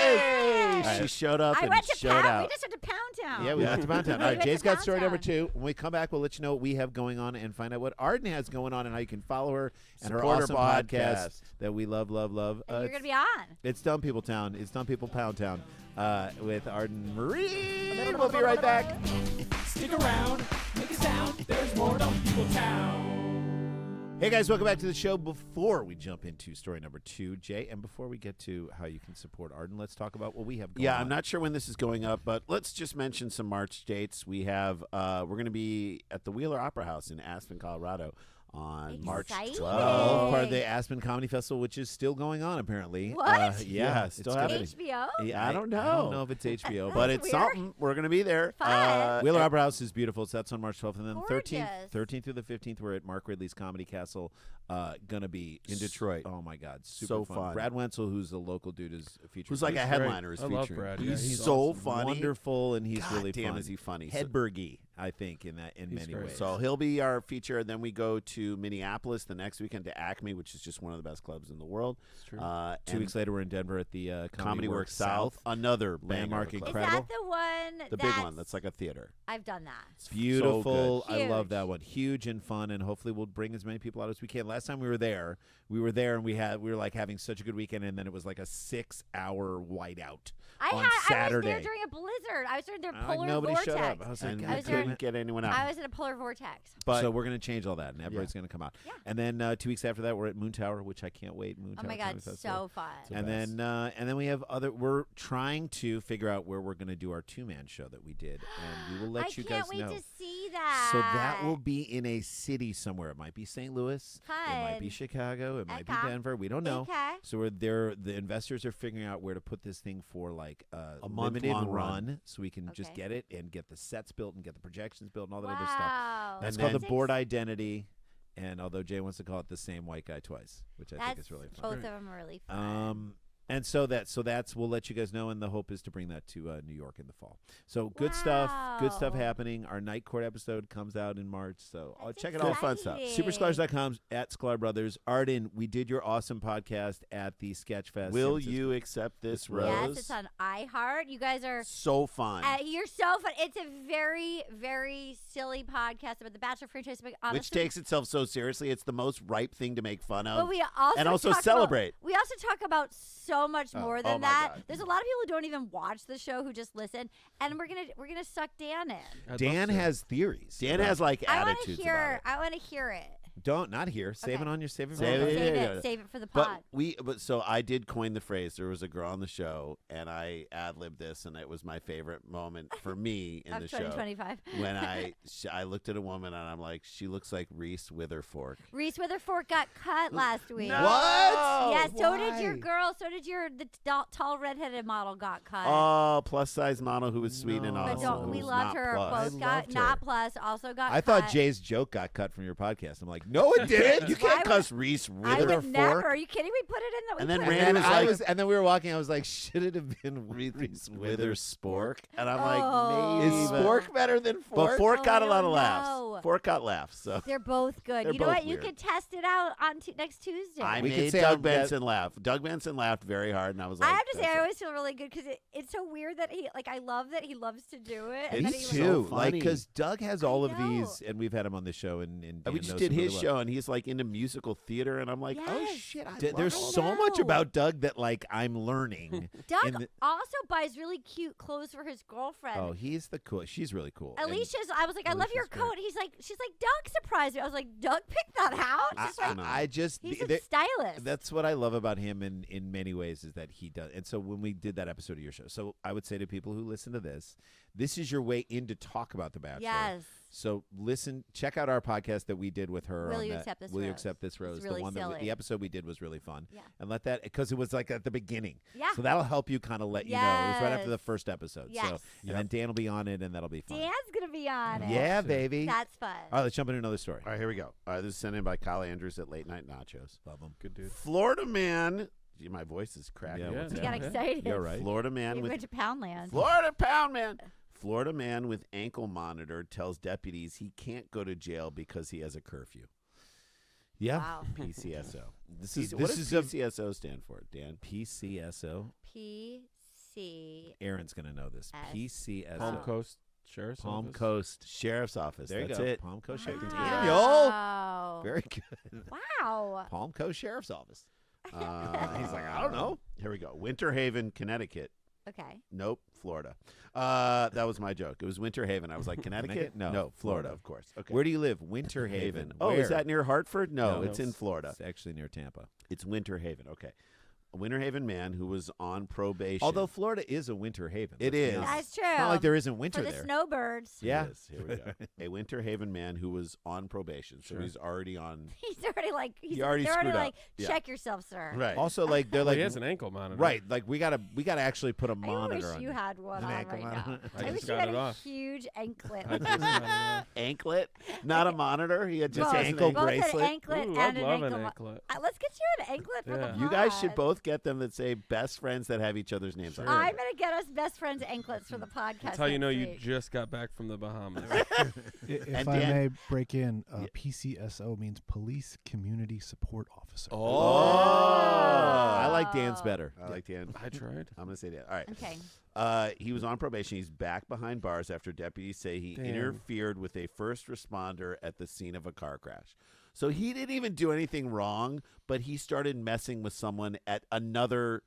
Speaker 2: Hey, she showed up
Speaker 5: I
Speaker 2: and
Speaker 5: went to
Speaker 2: showed
Speaker 5: Pound.
Speaker 2: out.
Speaker 5: We just went to Pound Town.
Speaker 3: Yeah, we went to Pound Town. All
Speaker 5: We
Speaker 3: right,
Speaker 5: went
Speaker 3: Jay's
Speaker 5: to
Speaker 3: got
Speaker 5: Pound
Speaker 3: story number
Speaker 5: Town.
Speaker 3: 2. When we come back, we'll let you know what we have going on and find out what Arden has going on and how you can follow her and her
Speaker 2: Support her
Speaker 3: awesome podcast that we love.
Speaker 5: And you're gonna be on.
Speaker 3: It's Dumb People Town. It's Dumb People Pound Town with Arden Myrin. We'll be right back.
Speaker 4: Stick around, make a sound. There's more Dumb People Town.
Speaker 3: Hey guys, welcome back to the show. Before we jump into story number 2, Jay, and before we get to how you can support Arden, let's talk about what we have going on.
Speaker 2: Yeah, I'm not sure when this is going up, but let's just mention some March dates. We have we're going to be at the Wheeler Opera House in Aspen, Colorado on March
Speaker 5: Exciting.
Speaker 2: 12th.
Speaker 3: Part of the Aspen Comedy Festival, which is still going on apparently.
Speaker 5: What?
Speaker 3: Yeah,
Speaker 2: still
Speaker 3: it's
Speaker 2: happening.
Speaker 3: gonna-
Speaker 5: HBO.
Speaker 3: Yeah,
Speaker 2: I don't
Speaker 3: I
Speaker 2: know.
Speaker 3: don't know if it's HBO,
Speaker 2: But
Speaker 3: but
Speaker 2: it's
Speaker 5: weird.
Speaker 2: something. We're going to be there.
Speaker 5: Fun.
Speaker 3: Wheeler Opera House is beautiful. So that's on March 12th. And then
Speaker 5: Gorgeous.
Speaker 3: 13th through the 15th, we're at Mark Ridley's Comedy Castle. Going to be
Speaker 2: In Detroit.
Speaker 3: Oh, my God. Super
Speaker 2: So
Speaker 3: fun.
Speaker 2: fun.
Speaker 3: Brad Wenzel, who's a local dude, is featured.
Speaker 2: Who's like a
Speaker 1: He's
Speaker 2: headliner
Speaker 1: great.
Speaker 2: is
Speaker 1: I love
Speaker 2: featuring.
Speaker 1: Brad, yeah,
Speaker 2: He's
Speaker 1: he's
Speaker 2: so
Speaker 1: awesome.
Speaker 2: funny.
Speaker 3: Wonderful, and he's
Speaker 2: God
Speaker 3: really
Speaker 2: damn,
Speaker 3: fun.
Speaker 2: is he funny.
Speaker 3: Hedbergy, I think, in
Speaker 1: He's
Speaker 3: many
Speaker 1: great.
Speaker 3: ways.
Speaker 2: So he'll be our feature. Then we go to Minneapolis the next weekend to Acme, which is just one of the best clubs in the world.
Speaker 1: It's true.
Speaker 3: 2
Speaker 2: and
Speaker 3: weeks later, we're in Denver at the
Speaker 2: Comedy Works South, another
Speaker 3: Landmark
Speaker 2: banger of a
Speaker 5: Is
Speaker 2: club.
Speaker 3: incredible.
Speaker 5: that the one?
Speaker 2: The big one. That's like a theater.
Speaker 5: I've done that.
Speaker 2: It's
Speaker 3: Beautiful.
Speaker 2: So
Speaker 3: I love
Speaker 5: Huge.
Speaker 3: that one. Huge and fun, and hopefully we'll bring as many people out as we can. Last time we were there, and we were like having such a good weekend, and then it was like a 6-hour whiteout
Speaker 5: I
Speaker 3: on
Speaker 5: was
Speaker 3: Saturday.
Speaker 5: there during a blizzard. I was during their
Speaker 3: Like,
Speaker 5: polar
Speaker 3: nobody
Speaker 5: vortex.
Speaker 3: showed up. I was like,
Speaker 2: and
Speaker 3: God
Speaker 5: I was
Speaker 2: we
Speaker 5: there-
Speaker 2: couldn't get anyone out.
Speaker 5: I was in a polar vortex.
Speaker 2: But
Speaker 3: so we're going to change all that, and everybody's going to come out.
Speaker 5: Yeah.
Speaker 3: And then 2 weeks after that, we're at Moon Tower, which I can't wait. Moon
Speaker 5: Oh
Speaker 3: Tower
Speaker 5: my God,
Speaker 3: Comedy Festival.
Speaker 5: so fun.
Speaker 3: And then we have other. We're trying to figure out where we're going to do our 2-man show that we did, and we will let
Speaker 5: I
Speaker 3: you
Speaker 5: can't
Speaker 3: guys
Speaker 5: wait
Speaker 3: know.
Speaker 5: to see that.
Speaker 3: So that will be in a city somewhere. It might be St. Louis. It might be
Speaker 5: Fun.
Speaker 3: Chicago. It might be
Speaker 5: Okay.
Speaker 3: Denver. We don't know.
Speaker 5: Okay.
Speaker 3: So we're there. The investors are figuring out where to put this thing for like a limited
Speaker 2: month-long
Speaker 3: run, so we can just
Speaker 5: Okay.
Speaker 3: get it and get the sets built and get the projections built and all that other stuff.
Speaker 5: Wow.
Speaker 3: That's
Speaker 2: And
Speaker 3: called the
Speaker 5: That's
Speaker 3: board identity. And although Jay wants to call it the same white guy twice, which I think
Speaker 5: That's
Speaker 3: is really
Speaker 5: both
Speaker 3: fun.
Speaker 5: of them are really fun.
Speaker 3: And so that's we'll let you guys know, and the hope is to bring that to New York in the fall. So good stuff
Speaker 5: Wow.
Speaker 3: happening. Our Night Court episode comes out in March, so
Speaker 5: That's
Speaker 3: check it
Speaker 2: Good
Speaker 3: out.
Speaker 2: fun stuff.
Speaker 5: exciting.
Speaker 3: Superscholars.com at Sklar Brothers. Arden, we did your awesome podcast at the Sketch Fest.
Speaker 2: Will
Speaker 3: San Francisco.
Speaker 2: you accept this
Speaker 3: This rose?
Speaker 2: rose?
Speaker 5: Yes, it's on iHeart. You guys are.
Speaker 2: So fun.
Speaker 5: You're so fun. It's a very, very silly podcast about the Bachelor franchise, but honestly,
Speaker 2: Which takes itself so seriously. It's the most ripe thing to make fun of.
Speaker 5: But we also
Speaker 2: and also
Speaker 5: talk
Speaker 2: celebrate.
Speaker 5: we also talk about so much more than
Speaker 2: oh my
Speaker 5: that.
Speaker 2: God.
Speaker 5: There's a lot of people who don't even watch the show who just listen, and we're gonna suck Dan in.
Speaker 1: I'd
Speaker 3: Dan
Speaker 1: love to.
Speaker 3: has theories.
Speaker 2: Dan
Speaker 3: about
Speaker 2: has like
Speaker 5: I want to
Speaker 2: attitudes
Speaker 5: hear.
Speaker 2: about it.
Speaker 5: I want to hear it.
Speaker 3: Don't not here. Save
Speaker 5: Okay.
Speaker 3: it on your save it.
Speaker 2: Save
Speaker 3: for
Speaker 2: it.
Speaker 3: the-
Speaker 5: Save
Speaker 2: yeah,
Speaker 5: it.
Speaker 2: yeah.
Speaker 5: Save it for the pod.
Speaker 2: But so I did coin the phrase. There was a girl on the show, and I ad-libbed this, and it was my favorite moment for me in
Speaker 5: Of
Speaker 2: the show
Speaker 5: 2025.
Speaker 2: when I looked at a woman and I'm like, she looks like Reese Witherspoon.
Speaker 5: Reese Witherspoon got cut last week.
Speaker 2: What?
Speaker 5: Yeah, so did
Speaker 3: Why?
Speaker 5: your girl. So did the tall redheaded model got cut.
Speaker 2: Oh, plus size model who was sweet and
Speaker 3: No.
Speaker 5: but
Speaker 2: awesome.
Speaker 5: don't, we
Speaker 2: who's
Speaker 5: loved
Speaker 2: not
Speaker 5: her.
Speaker 2: plus.
Speaker 5: Both
Speaker 3: I
Speaker 5: got
Speaker 3: loved
Speaker 5: not
Speaker 3: her.
Speaker 5: plus. Also got.
Speaker 3: I
Speaker 5: cut.
Speaker 3: thought Jay's joke got cut from your podcast. I'm like, no, it didn't.
Speaker 2: You
Speaker 5: Why
Speaker 2: can't
Speaker 5: would-
Speaker 2: cuss Reese
Speaker 5: I would
Speaker 2: Witherspoon.
Speaker 5: never. Are you kidding me? Put it in the.
Speaker 2: And then
Speaker 5: put it
Speaker 2: Randy
Speaker 5: in
Speaker 2: was
Speaker 5: the-
Speaker 2: like-
Speaker 3: and then we were walking. I was like, should it have been Reese
Speaker 2: Witherspork. And I'm
Speaker 5: Oh.
Speaker 2: like,
Speaker 3: Is
Speaker 2: maybe.
Speaker 3: Spork better than Fork?
Speaker 2: But Fork
Speaker 5: Oh,
Speaker 2: got
Speaker 5: I
Speaker 2: a lot
Speaker 5: don't
Speaker 2: of laughs.
Speaker 5: know.
Speaker 2: Fork got laughs. So
Speaker 5: They're both good.
Speaker 2: They're
Speaker 5: You know
Speaker 2: both
Speaker 5: what? You
Speaker 2: weird.
Speaker 5: could test it out on next Tuesday.
Speaker 2: I
Speaker 3: We could
Speaker 2: made
Speaker 3: say
Speaker 2: Doug
Speaker 3: that-
Speaker 2: Benson laugh. Doug Benson laughed very hard, and I was like,
Speaker 5: I have to say,
Speaker 2: that's
Speaker 5: I
Speaker 2: it.
Speaker 5: always feel really good because it's so weird that he I love that he loves to do it. And
Speaker 2: Me
Speaker 5: that
Speaker 3: Me
Speaker 5: he,
Speaker 2: so
Speaker 3: too.
Speaker 2: funny.
Speaker 3: Because Doug has all of
Speaker 5: know.
Speaker 3: these, and we've had him on the show, and
Speaker 2: And
Speaker 3: Dan
Speaker 2: we just
Speaker 3: knows
Speaker 2: did
Speaker 3: him really
Speaker 2: his
Speaker 3: well.
Speaker 2: show, and he's like into musical theater, and I'm like, oh
Speaker 5: Yes.
Speaker 2: shit, I
Speaker 3: There's
Speaker 2: love all
Speaker 3: so
Speaker 2: that.
Speaker 3: much
Speaker 5: know.
Speaker 3: about Doug that like I'm learning.
Speaker 5: Doug
Speaker 3: in the-
Speaker 5: also buys really cute clothes for his girlfriend.
Speaker 3: Oh, he's the cool. She's really cool. And
Speaker 5: Alicia's. I was like, I love your
Speaker 3: Alicia's great.
Speaker 5: coat. She's like, Doug surprised me. I was like, Doug picked that out. Just like,
Speaker 3: I just
Speaker 5: he's a
Speaker 3: there-
Speaker 5: stylist.
Speaker 3: That's what I love about him in many ways is that he does. And so when we did that episode of your show, so I would say to people who listen to this is your way in to talk about The Bachelor.
Speaker 5: yes.
Speaker 3: So check out our podcast that we did with her.
Speaker 5: Will
Speaker 3: on
Speaker 5: You
Speaker 3: that,
Speaker 5: Accept This
Speaker 3: Will You
Speaker 5: Rose?
Speaker 3: Accept This Rose?
Speaker 5: really
Speaker 3: the one that
Speaker 5: silly.
Speaker 3: the episode we did was really fun.
Speaker 5: Yeah.
Speaker 3: And let that because it was like at the beginning.
Speaker 5: Yeah.
Speaker 3: So that'll help you kind of let you know. It was right after the
Speaker 5: Yes.
Speaker 3: first episode. So
Speaker 5: Yes.
Speaker 3: and then Dan will be on it and that'll be fun.
Speaker 5: Dan's gonna be on it.
Speaker 3: Yeah, baby.
Speaker 5: That's fun.
Speaker 3: All right, let's jump into another story.
Speaker 2: All right, here we go. This is sent in by Kyle Andrews at Late Night Nachos.
Speaker 3: Love him.
Speaker 1: Good dude.
Speaker 2: Florida man. Gee, my voice is cracking.
Speaker 3: Yeah,
Speaker 1: Yeah.
Speaker 3: what's
Speaker 5: You
Speaker 3: that?
Speaker 5: got excited.
Speaker 3: You're right.
Speaker 2: Florida man
Speaker 5: You
Speaker 2: with
Speaker 5: went to Poundland.
Speaker 2: Florida pound man. Florida man with ankle monitor tells deputies he can't go to jail because he has a curfew.
Speaker 3: Yeah.
Speaker 5: Wow.
Speaker 2: PCSO.
Speaker 3: This is
Speaker 2: what
Speaker 3: this
Speaker 2: does
Speaker 3: is a
Speaker 2: PCSO stand for, Dan?
Speaker 3: PCSO.
Speaker 5: PC.
Speaker 3: Aaron's gonna know this.
Speaker 5: S.
Speaker 3: PCSO.
Speaker 1: Palm Coast Sheriff's
Speaker 3: Palm
Speaker 1: Office.
Speaker 3: Coast.
Speaker 2: Sheriff's Office.
Speaker 3: There you
Speaker 2: That's
Speaker 3: go.
Speaker 2: it.
Speaker 3: Palm Coast Sheriff's
Speaker 2: Wow.
Speaker 3: Office. Daniel.
Speaker 5: Wow.
Speaker 3: Very good.
Speaker 5: Wow.
Speaker 3: Palm Coast Sheriff's Office. He's
Speaker 2: He's
Speaker 3: like, I don't know.
Speaker 2: Here we go. Winter Haven, Connecticut.
Speaker 5: Okay.
Speaker 2: Nope, Florida. That was my joke. It was Winter Haven. I was like, Connecticut?
Speaker 3: No,
Speaker 2: Florida,
Speaker 3: Florida.
Speaker 2: of course. Okay.
Speaker 3: Where do you live? Winter Haven.
Speaker 2: Oh, is
Speaker 3: Where?
Speaker 2: that near Hartford? No,
Speaker 3: No,
Speaker 2: it's in Florida.
Speaker 3: It's actually near Tampa.
Speaker 2: It's Winter Haven. Okay. A Winter Haven man who was on probation.
Speaker 3: Although Florida is a winter haven.
Speaker 2: It
Speaker 3: let's be
Speaker 2: is.
Speaker 3: honest.
Speaker 5: That's true.
Speaker 3: It's not like there isn't winter
Speaker 5: For the
Speaker 3: there.
Speaker 5: snowbirds.
Speaker 2: It
Speaker 3: Yeah.
Speaker 2: is. Here we go. A Winter Haven man who was on probation. So
Speaker 1: Sure.
Speaker 2: he's already on.
Speaker 5: He's already like,
Speaker 2: He already
Speaker 5: they're already
Speaker 2: screwed up.
Speaker 5: like,
Speaker 2: Yeah.
Speaker 5: check yourself, sir.
Speaker 2: Right.
Speaker 3: Also, like they're
Speaker 1: Well,
Speaker 3: like
Speaker 1: he has an ankle monitor.
Speaker 3: right. Like we gotta actually put a
Speaker 5: I
Speaker 3: monitor
Speaker 5: wish
Speaker 3: on
Speaker 5: you had one
Speaker 3: An
Speaker 5: on
Speaker 3: ankle
Speaker 5: right now.
Speaker 3: monitor.
Speaker 1: I
Speaker 5: I
Speaker 1: just
Speaker 5: wish you
Speaker 1: got
Speaker 5: had
Speaker 1: it
Speaker 5: a
Speaker 1: off.
Speaker 5: huge anklet.
Speaker 1: I just got it off.
Speaker 2: Anklet, not a monitor. He had just
Speaker 5: Both.
Speaker 2: an
Speaker 3: ankle
Speaker 5: Both
Speaker 3: bracelet.
Speaker 5: an anklet
Speaker 1: Ooh,
Speaker 5: and
Speaker 1: I'd
Speaker 5: an
Speaker 1: love
Speaker 5: ankle.
Speaker 1: an anklet.
Speaker 5: Let's get you an anklet for
Speaker 1: Yeah.
Speaker 5: the
Speaker 2: You guys should
Speaker 5: pod.
Speaker 2: both get them that say best friends that have each other's names on
Speaker 1: Sure.
Speaker 2: it.
Speaker 5: I'm gonna get us best friends anklets for the podcast.
Speaker 1: That's how you know
Speaker 5: next
Speaker 1: you
Speaker 5: week.
Speaker 1: just got back from the Bahamas.
Speaker 6: If
Speaker 2: And
Speaker 6: I
Speaker 2: Dan-
Speaker 6: may break in,
Speaker 2: Yeah.
Speaker 6: PCSO means Police Community Support Officer.
Speaker 3: I like Dan's better.
Speaker 2: I like Dan.
Speaker 1: I tried.
Speaker 2: I'm gonna say that. All right.
Speaker 5: Okay.
Speaker 2: He was on probation. He's back behind bars after deputies say he
Speaker 1: Damn.
Speaker 2: interfered with a first responder at the scene of a car crash. So he didn't even do anything wrong, but he started messing with someone at another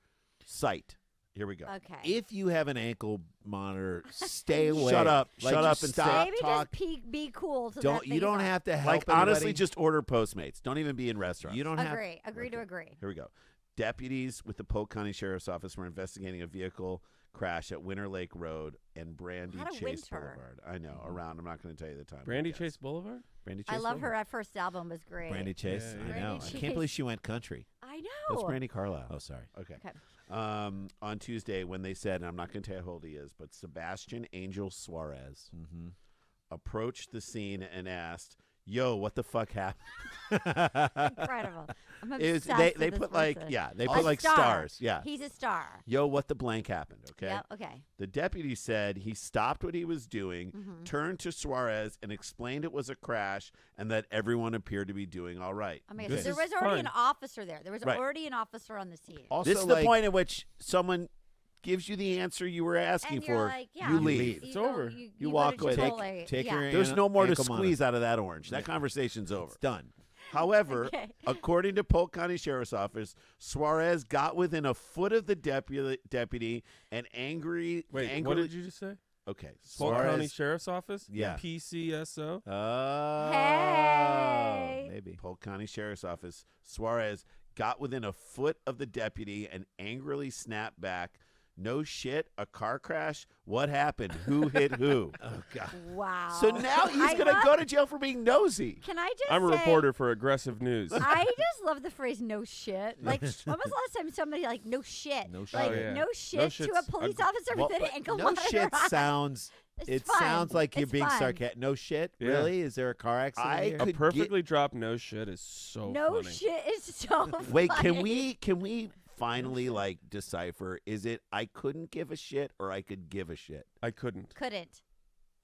Speaker 2: site. Here we go.
Speaker 5: Okay.
Speaker 3: If you have an ankle monitor, stay away.
Speaker 2: Shut up.
Speaker 3: Like,
Speaker 2: Shut
Speaker 3: just
Speaker 2: up and
Speaker 3: stop.
Speaker 5: Maybe
Speaker 3: talk.
Speaker 5: just be cool. To
Speaker 3: Don't
Speaker 5: that
Speaker 3: you don't have to help.
Speaker 2: Like honestly,
Speaker 3: anybody.
Speaker 2: just order Postmates. Don't even be in restaurants.
Speaker 3: you don't have.
Speaker 5: Agree to agree.
Speaker 2: Here we go. Deputies with the Polk County Sheriff's Office were investigating a vehicle crash at Winter Lake Road and Brandy
Speaker 5: Lot of
Speaker 2: Chase
Speaker 5: winter.
Speaker 2: Boulevard. I know, around. I'm not going to tell you the time.
Speaker 1: Brandy
Speaker 2: Yes.
Speaker 1: Chase Boulevard?
Speaker 2: Brandy Chase
Speaker 5: I love
Speaker 2: Boulevard.
Speaker 5: her first album was great.
Speaker 3: Brandy Chase.
Speaker 1: Yeah,
Speaker 3: I
Speaker 1: yeah.
Speaker 3: know.
Speaker 5: Brandy
Speaker 3: I
Speaker 5: Chase.
Speaker 3: can't believe she went country.
Speaker 5: I know.
Speaker 2: That's Brandy Carlisle.
Speaker 3: Oh, sorry.
Speaker 2: Okay.
Speaker 5: Okay.
Speaker 2: On Tuesday, when they said, and I'm not going to tell you how old he is, but Sebastian Angel Suarez
Speaker 3: Mm-hmm.
Speaker 2: approached the scene and asked, "Yo, what the fuck happened?"
Speaker 5: Incredible. I'm
Speaker 2: It was,
Speaker 5: obsessed
Speaker 2: they
Speaker 5: with this
Speaker 2: put like
Speaker 5: person.
Speaker 2: they
Speaker 5: A
Speaker 2: put like
Speaker 5: star.
Speaker 2: stars. Yeah.
Speaker 5: He's a star.
Speaker 2: Yo, what the blank happened? Okay.
Speaker 5: Yep. Okay.
Speaker 2: The deputy said he stopped what he was doing,
Speaker 5: Mhm.
Speaker 2: turned to Suarez, and explained it was a crash and that everyone appeared to be doing all right.
Speaker 5: Oh my God.
Speaker 1: This
Speaker 5: So there
Speaker 1: is
Speaker 5: was already
Speaker 1: fine.
Speaker 5: an officer there. There was
Speaker 2: Right.
Speaker 5: already an officer on the scene.
Speaker 3: Also,
Speaker 2: This is the
Speaker 3: like,
Speaker 2: point at which someone gives you the answer you were asking
Speaker 5: and
Speaker 2: for.
Speaker 5: you're like, yeah,
Speaker 2: you leave.
Speaker 1: It's
Speaker 5: go-
Speaker 1: over.
Speaker 5: You,
Speaker 2: You
Speaker 5: go
Speaker 2: walk
Speaker 5: to
Speaker 2: away.
Speaker 5: Chipotle.
Speaker 3: Take
Speaker 5: yeah.
Speaker 3: your
Speaker 2: There's no more to
Speaker 3: ankle
Speaker 2: squeeze
Speaker 3: monitor.
Speaker 2: out of that orange. That conversation's over.
Speaker 3: It's done.
Speaker 2: However,
Speaker 5: Okay.
Speaker 2: according to Polk County Sheriff's Office, Suarez got within a foot of the deputy and
Speaker 1: Wait, what
Speaker 2: angrily.
Speaker 1: did you just say?
Speaker 2: Okay,
Speaker 1: Polk County
Speaker 2: Suarez.
Speaker 1: Sheriff's Office?
Speaker 3: Yeah.
Speaker 1: PCSO?
Speaker 3: Oh,
Speaker 5: Hey.
Speaker 3: maybe.
Speaker 2: Polk County Sheriff's Office, Suarez got within a foot of the deputy and angrily snapped back, "No shit, a car crash? What happened? Who hit who?"
Speaker 3: Oh God.
Speaker 5: Wow.
Speaker 2: So now he's going to go to jail for being nosy.
Speaker 5: Can I just
Speaker 1: I'm a
Speaker 5: say,
Speaker 1: reporter for Aggressive News.
Speaker 5: I just love the phrase "no shit." Like, when was the last time somebody like "no shit"?
Speaker 3: No
Speaker 5: Like,
Speaker 1: shit. Oh, yeah.
Speaker 5: no shit to a
Speaker 1: shit's
Speaker 5: police officer
Speaker 3: Well,
Speaker 5: with an ankle
Speaker 3: no
Speaker 5: monitor
Speaker 3: shit
Speaker 5: on.
Speaker 3: sounds.
Speaker 5: It's
Speaker 3: It
Speaker 5: fun.
Speaker 3: sounds like you're
Speaker 5: It's
Speaker 3: being
Speaker 5: fun.
Speaker 3: sarcastic. No shit,
Speaker 1: Yeah.
Speaker 3: really? Is there a car accident
Speaker 2: I
Speaker 3: here?
Speaker 1: A
Speaker 2: could
Speaker 1: perfectly dropped no shit is so
Speaker 5: No
Speaker 1: funny.
Speaker 5: shit is so
Speaker 2: Wait,
Speaker 5: funny.
Speaker 2: can we finally like decipher, is it I couldn't give a shit or I could give a shit?
Speaker 1: I couldn't.
Speaker 5: Couldn't.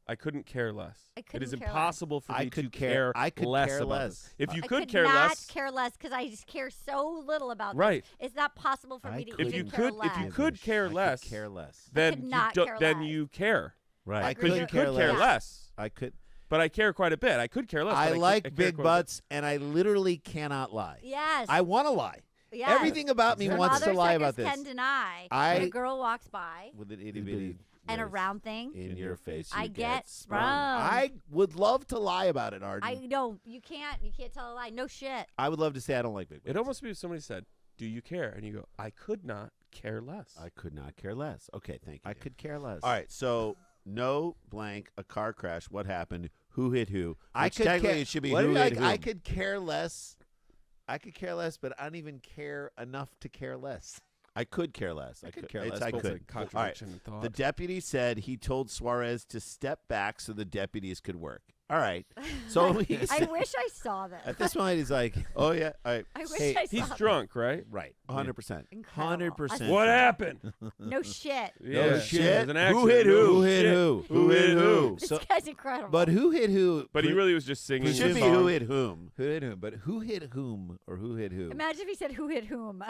Speaker 1: I couldn't care less.
Speaker 5: I
Speaker 1: It is
Speaker 5: couldn't care less.
Speaker 1: impossible for
Speaker 3: I
Speaker 1: me
Speaker 3: could
Speaker 1: to
Speaker 3: care- I could
Speaker 1: less
Speaker 3: care
Speaker 1: about
Speaker 3: less.
Speaker 1: this. If you
Speaker 5: I
Speaker 1: could care
Speaker 5: not
Speaker 1: less,
Speaker 5: care less because I just care so little about
Speaker 1: right?
Speaker 5: this. It's not possible for
Speaker 3: I
Speaker 5: me to
Speaker 3: could-
Speaker 1: If you
Speaker 5: even care
Speaker 1: could,
Speaker 5: less.
Speaker 1: if you could care less,
Speaker 3: care less.
Speaker 1: then
Speaker 5: could
Speaker 1: you
Speaker 5: not
Speaker 1: don't,
Speaker 5: care
Speaker 1: then
Speaker 5: less.
Speaker 1: you care.
Speaker 2: Right.
Speaker 3: I
Speaker 5: Agreed.
Speaker 1: Because you
Speaker 3: couldn't
Speaker 1: could
Speaker 3: care
Speaker 1: care
Speaker 3: less.
Speaker 1: less.
Speaker 3: I could.
Speaker 1: But I care quite a bit. I could care less.
Speaker 3: I
Speaker 1: but
Speaker 3: like
Speaker 1: care
Speaker 3: big
Speaker 1: quite a bit.
Speaker 3: butts, and I literally cannot lie.
Speaker 5: Yes.
Speaker 3: I want to lie.
Speaker 5: yes.
Speaker 3: Everything about me
Speaker 5: Some
Speaker 3: wants to
Speaker 5: other
Speaker 3: lie
Speaker 5: suckers
Speaker 3: about this.
Speaker 5: can deny.
Speaker 3: I-
Speaker 5: when a girl walks by
Speaker 3: With an itty bitty
Speaker 5: and a
Speaker 3: voice
Speaker 5: round thing.
Speaker 2: In your face,
Speaker 5: I
Speaker 2: you
Speaker 5: get
Speaker 2: sprung.
Speaker 5: sprung.
Speaker 3: I would love to lie about it, Arden.
Speaker 5: I know you can't. You can't tell a lie. No shit.
Speaker 3: I would love to say I don't like big butts.
Speaker 1: It almost be if somebody said, "Do you care?" and you go, "I could not care less."
Speaker 2: I could not care less. Okay, thank you.
Speaker 3: I could care less.
Speaker 2: All right, so no blank, a car crash. What happened? Who hit who?
Speaker 3: I
Speaker 2: Which
Speaker 3: could
Speaker 2: technically
Speaker 3: care.
Speaker 2: it should be
Speaker 3: what
Speaker 2: who
Speaker 3: do you
Speaker 2: hit
Speaker 3: like? I
Speaker 2: whom.
Speaker 3: could care less. I could care less, but I don't even care enough to care less.
Speaker 2: I could care less.
Speaker 3: I could care
Speaker 2: it's-
Speaker 3: less,
Speaker 2: I
Speaker 3: but
Speaker 1: It's
Speaker 2: could.
Speaker 1: like contradiction in thought.
Speaker 2: The deputy said he told Suarez to step back so the deputies could work. All right. So he
Speaker 5: I
Speaker 2: said,
Speaker 5: wish I saw this.
Speaker 3: At this point, he's like,
Speaker 2: oh yeah, all right,
Speaker 5: I wish
Speaker 3: Hey,
Speaker 5: I saw
Speaker 1: He's
Speaker 5: this.
Speaker 1: drunk, right?
Speaker 3: right,
Speaker 2: 100%.
Speaker 5: Incredible.
Speaker 3: 100%.
Speaker 1: What happened?
Speaker 5: No shit.
Speaker 1: Yeah,
Speaker 2: shit.
Speaker 1: it was an
Speaker 2: Who
Speaker 1: accident.
Speaker 2: hit who?
Speaker 1: No
Speaker 3: Who hit
Speaker 1: shit.
Speaker 3: who?
Speaker 2: Who hit who?
Speaker 5: This
Speaker 3: So-
Speaker 5: guy's incredible.
Speaker 3: But who hit who?
Speaker 1: But he really was just singing.
Speaker 2: It should
Speaker 1: his
Speaker 2: be
Speaker 1: song.
Speaker 2: who hit whom.
Speaker 3: Who hit whom? But who hit whom or who hit who?
Speaker 5: Imagine if he said who hit whom.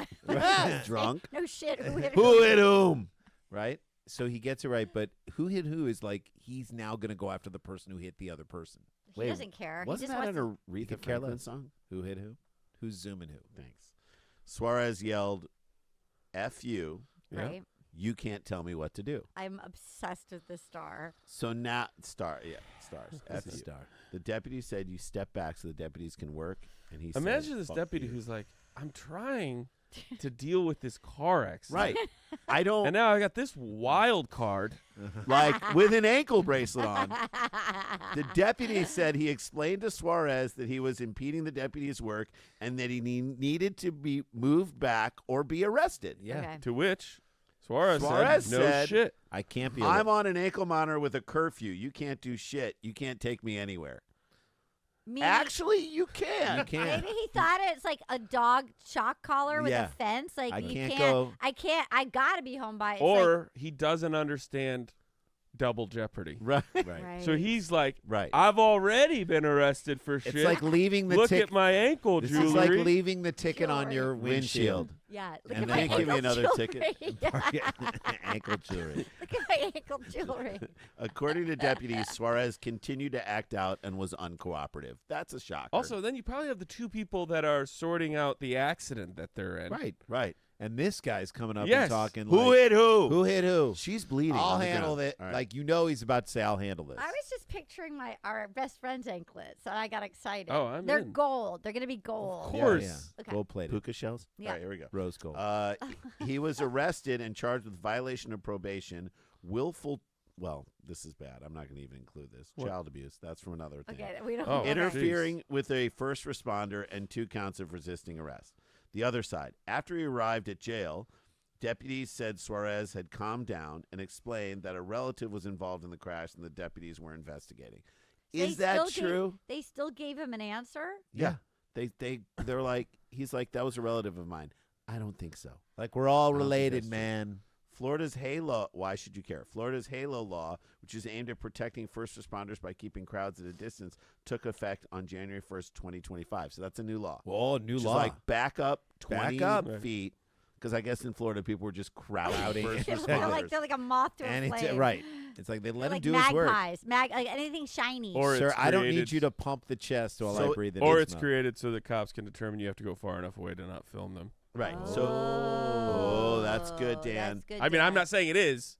Speaker 2: Drunk.
Speaker 5: No shit. Who hit
Speaker 2: Who hit whom?
Speaker 3: Right? So he gets it right, but who hit who is like he's now going to go after the person who hit the other person.
Speaker 5: He
Speaker 2: Wait,
Speaker 5: doesn't care. He
Speaker 2: Wasn't
Speaker 5: just
Speaker 2: that
Speaker 5: wants
Speaker 2: an Aretha
Speaker 3: could care
Speaker 2: Franklin
Speaker 3: less.
Speaker 2: song?
Speaker 3: Who hit who? Who's zooming who?
Speaker 2: Thanks. Suarez yelled, "F you!
Speaker 5: to,
Speaker 1: Yeah.
Speaker 5: right?
Speaker 2: You can't tell me what to do."
Speaker 5: I'm obsessed with this star.
Speaker 2: So now, stars. F
Speaker 3: That's a
Speaker 2: you.
Speaker 3: star.
Speaker 2: The deputy said, "You step back so the deputies can work." And he
Speaker 1: Imagine
Speaker 2: said,
Speaker 1: this
Speaker 2: "Fuck
Speaker 1: deputy
Speaker 2: you."
Speaker 1: who's like, "I'm trying to deal with this car accident."
Speaker 2: Right. I don't
Speaker 1: And now I got this wild card.
Speaker 2: like with an ankle bracelet on. The deputy said he explained to Suarez that he was impeding the deputy's work and that he needed to be moved back or be arrested.
Speaker 3: Yeah.
Speaker 5: Okay.
Speaker 1: To which Suarez
Speaker 2: Suarez
Speaker 1: said, "No
Speaker 2: said,
Speaker 1: shit."
Speaker 3: I can't be.
Speaker 2: I'm on an ankle monitor with a curfew. You can't do shit. You can't take me anywhere.
Speaker 5: Maybe,
Speaker 2: Actually, you can.
Speaker 3: You can't.
Speaker 5: maybe he thought it's like a dog shock collar with
Speaker 3: Yeah.
Speaker 5: a fence. Like
Speaker 3: I
Speaker 5: you
Speaker 3: can't go-
Speaker 5: I can't. I gotta be home by. It's
Speaker 1: Or he doesn't understand double jeopardy.
Speaker 2: Right.
Speaker 5: like,
Speaker 3: right.
Speaker 1: So he's like,
Speaker 2: Right.
Speaker 1: "I've already been arrested for shit.
Speaker 3: It's like leaving the
Speaker 1: Look
Speaker 3: ticket.
Speaker 1: at my ankle
Speaker 3: This
Speaker 1: jewelry."
Speaker 3: is like leaving the ticket on
Speaker 5: Jewelry.
Speaker 3: your windshield.
Speaker 5: yeah. Look
Speaker 2: And
Speaker 5: at
Speaker 2: then
Speaker 5: my
Speaker 2: give me
Speaker 5: ankle
Speaker 2: another
Speaker 5: jewelry.
Speaker 2: ticket.
Speaker 5: Yeah.
Speaker 3: Ankle jewelry.
Speaker 5: Look at my ankle jewelry.
Speaker 2: According to deputies, Suarez continued to act out and was uncooperative. That's a shocker.
Speaker 1: Also, then you probably have the two people that are sorting out the accident that they're in.
Speaker 3: Right.
Speaker 2: right.
Speaker 3: And this guy's coming up
Speaker 1: Yes.
Speaker 3: and talking
Speaker 2: Who
Speaker 3: like,
Speaker 2: hit who?
Speaker 3: Who hit who?
Speaker 2: She's bleeding.
Speaker 3: I'll
Speaker 2: on the
Speaker 3: handle
Speaker 2: ground.
Speaker 3: it.
Speaker 2: All right.
Speaker 3: Like he's about to say, "I'll handle this."
Speaker 5: I was just picturing our best friend's anklets, and I got excited.
Speaker 1: Oh, I'm
Speaker 5: They're
Speaker 1: in.
Speaker 5: gold. They're gonna be gold.
Speaker 1: Of course.
Speaker 3: Yeah, yeah.
Speaker 5: Okay.
Speaker 3: Gold plated,
Speaker 2: puka shells.
Speaker 5: Yeah.
Speaker 2: All right, here we go.
Speaker 3: rose gold.
Speaker 2: He was arrested and charged with violation of probation, willful. Well, this is bad. I'm not going to even include this.
Speaker 1: What?
Speaker 2: Child abuse. That's from another thing.
Speaker 5: Okay, we don't.
Speaker 1: Oh,
Speaker 5: okay.
Speaker 2: Interfering with a first responder and 2 counts of resisting arrest. The other side. After he arrived at jail, deputies said Suarez had calmed down and explained that a relative was involved in the crash and the deputies were investigating. Is that true?
Speaker 5: They still gave him an answer.
Speaker 2: Yeah. They're like, he's like, that was a relative of mine. I don't think so.
Speaker 3: Like we're all
Speaker 2: I don't think
Speaker 3: related,
Speaker 2: that's true.
Speaker 3: man.
Speaker 2: Florida's HALO, why should you care? Florida's HALO law, which is aimed at protecting first responders by keeping crowds at a distance, took effect on January 1st, 2025. So that's a new law.
Speaker 3: Oh, new
Speaker 2: Which is
Speaker 3: law.
Speaker 2: like back up 20
Speaker 3: Back up.
Speaker 2: feet. Because I guess in Florida, people were just crowding first
Speaker 5: they're
Speaker 2: responders.
Speaker 5: like a moth to a
Speaker 3: and it's
Speaker 5: flame.
Speaker 3: right. It's like they let
Speaker 5: They're
Speaker 3: him
Speaker 5: like
Speaker 3: do his work.
Speaker 5: magpies, like anything shiny.
Speaker 1: Or
Speaker 3: Sir,
Speaker 1: it's
Speaker 3: I don't need
Speaker 1: created-
Speaker 3: you to pump the chest while
Speaker 2: So-
Speaker 3: I breathe it
Speaker 1: Or
Speaker 3: in.
Speaker 1: it's created so that cops can determine you have to go far enough away to not film them.
Speaker 2: Right. So, oh, that's good, Dan.
Speaker 5: That's good,
Speaker 1: I mean, I'm
Speaker 5: Dan.
Speaker 1: not saying it is,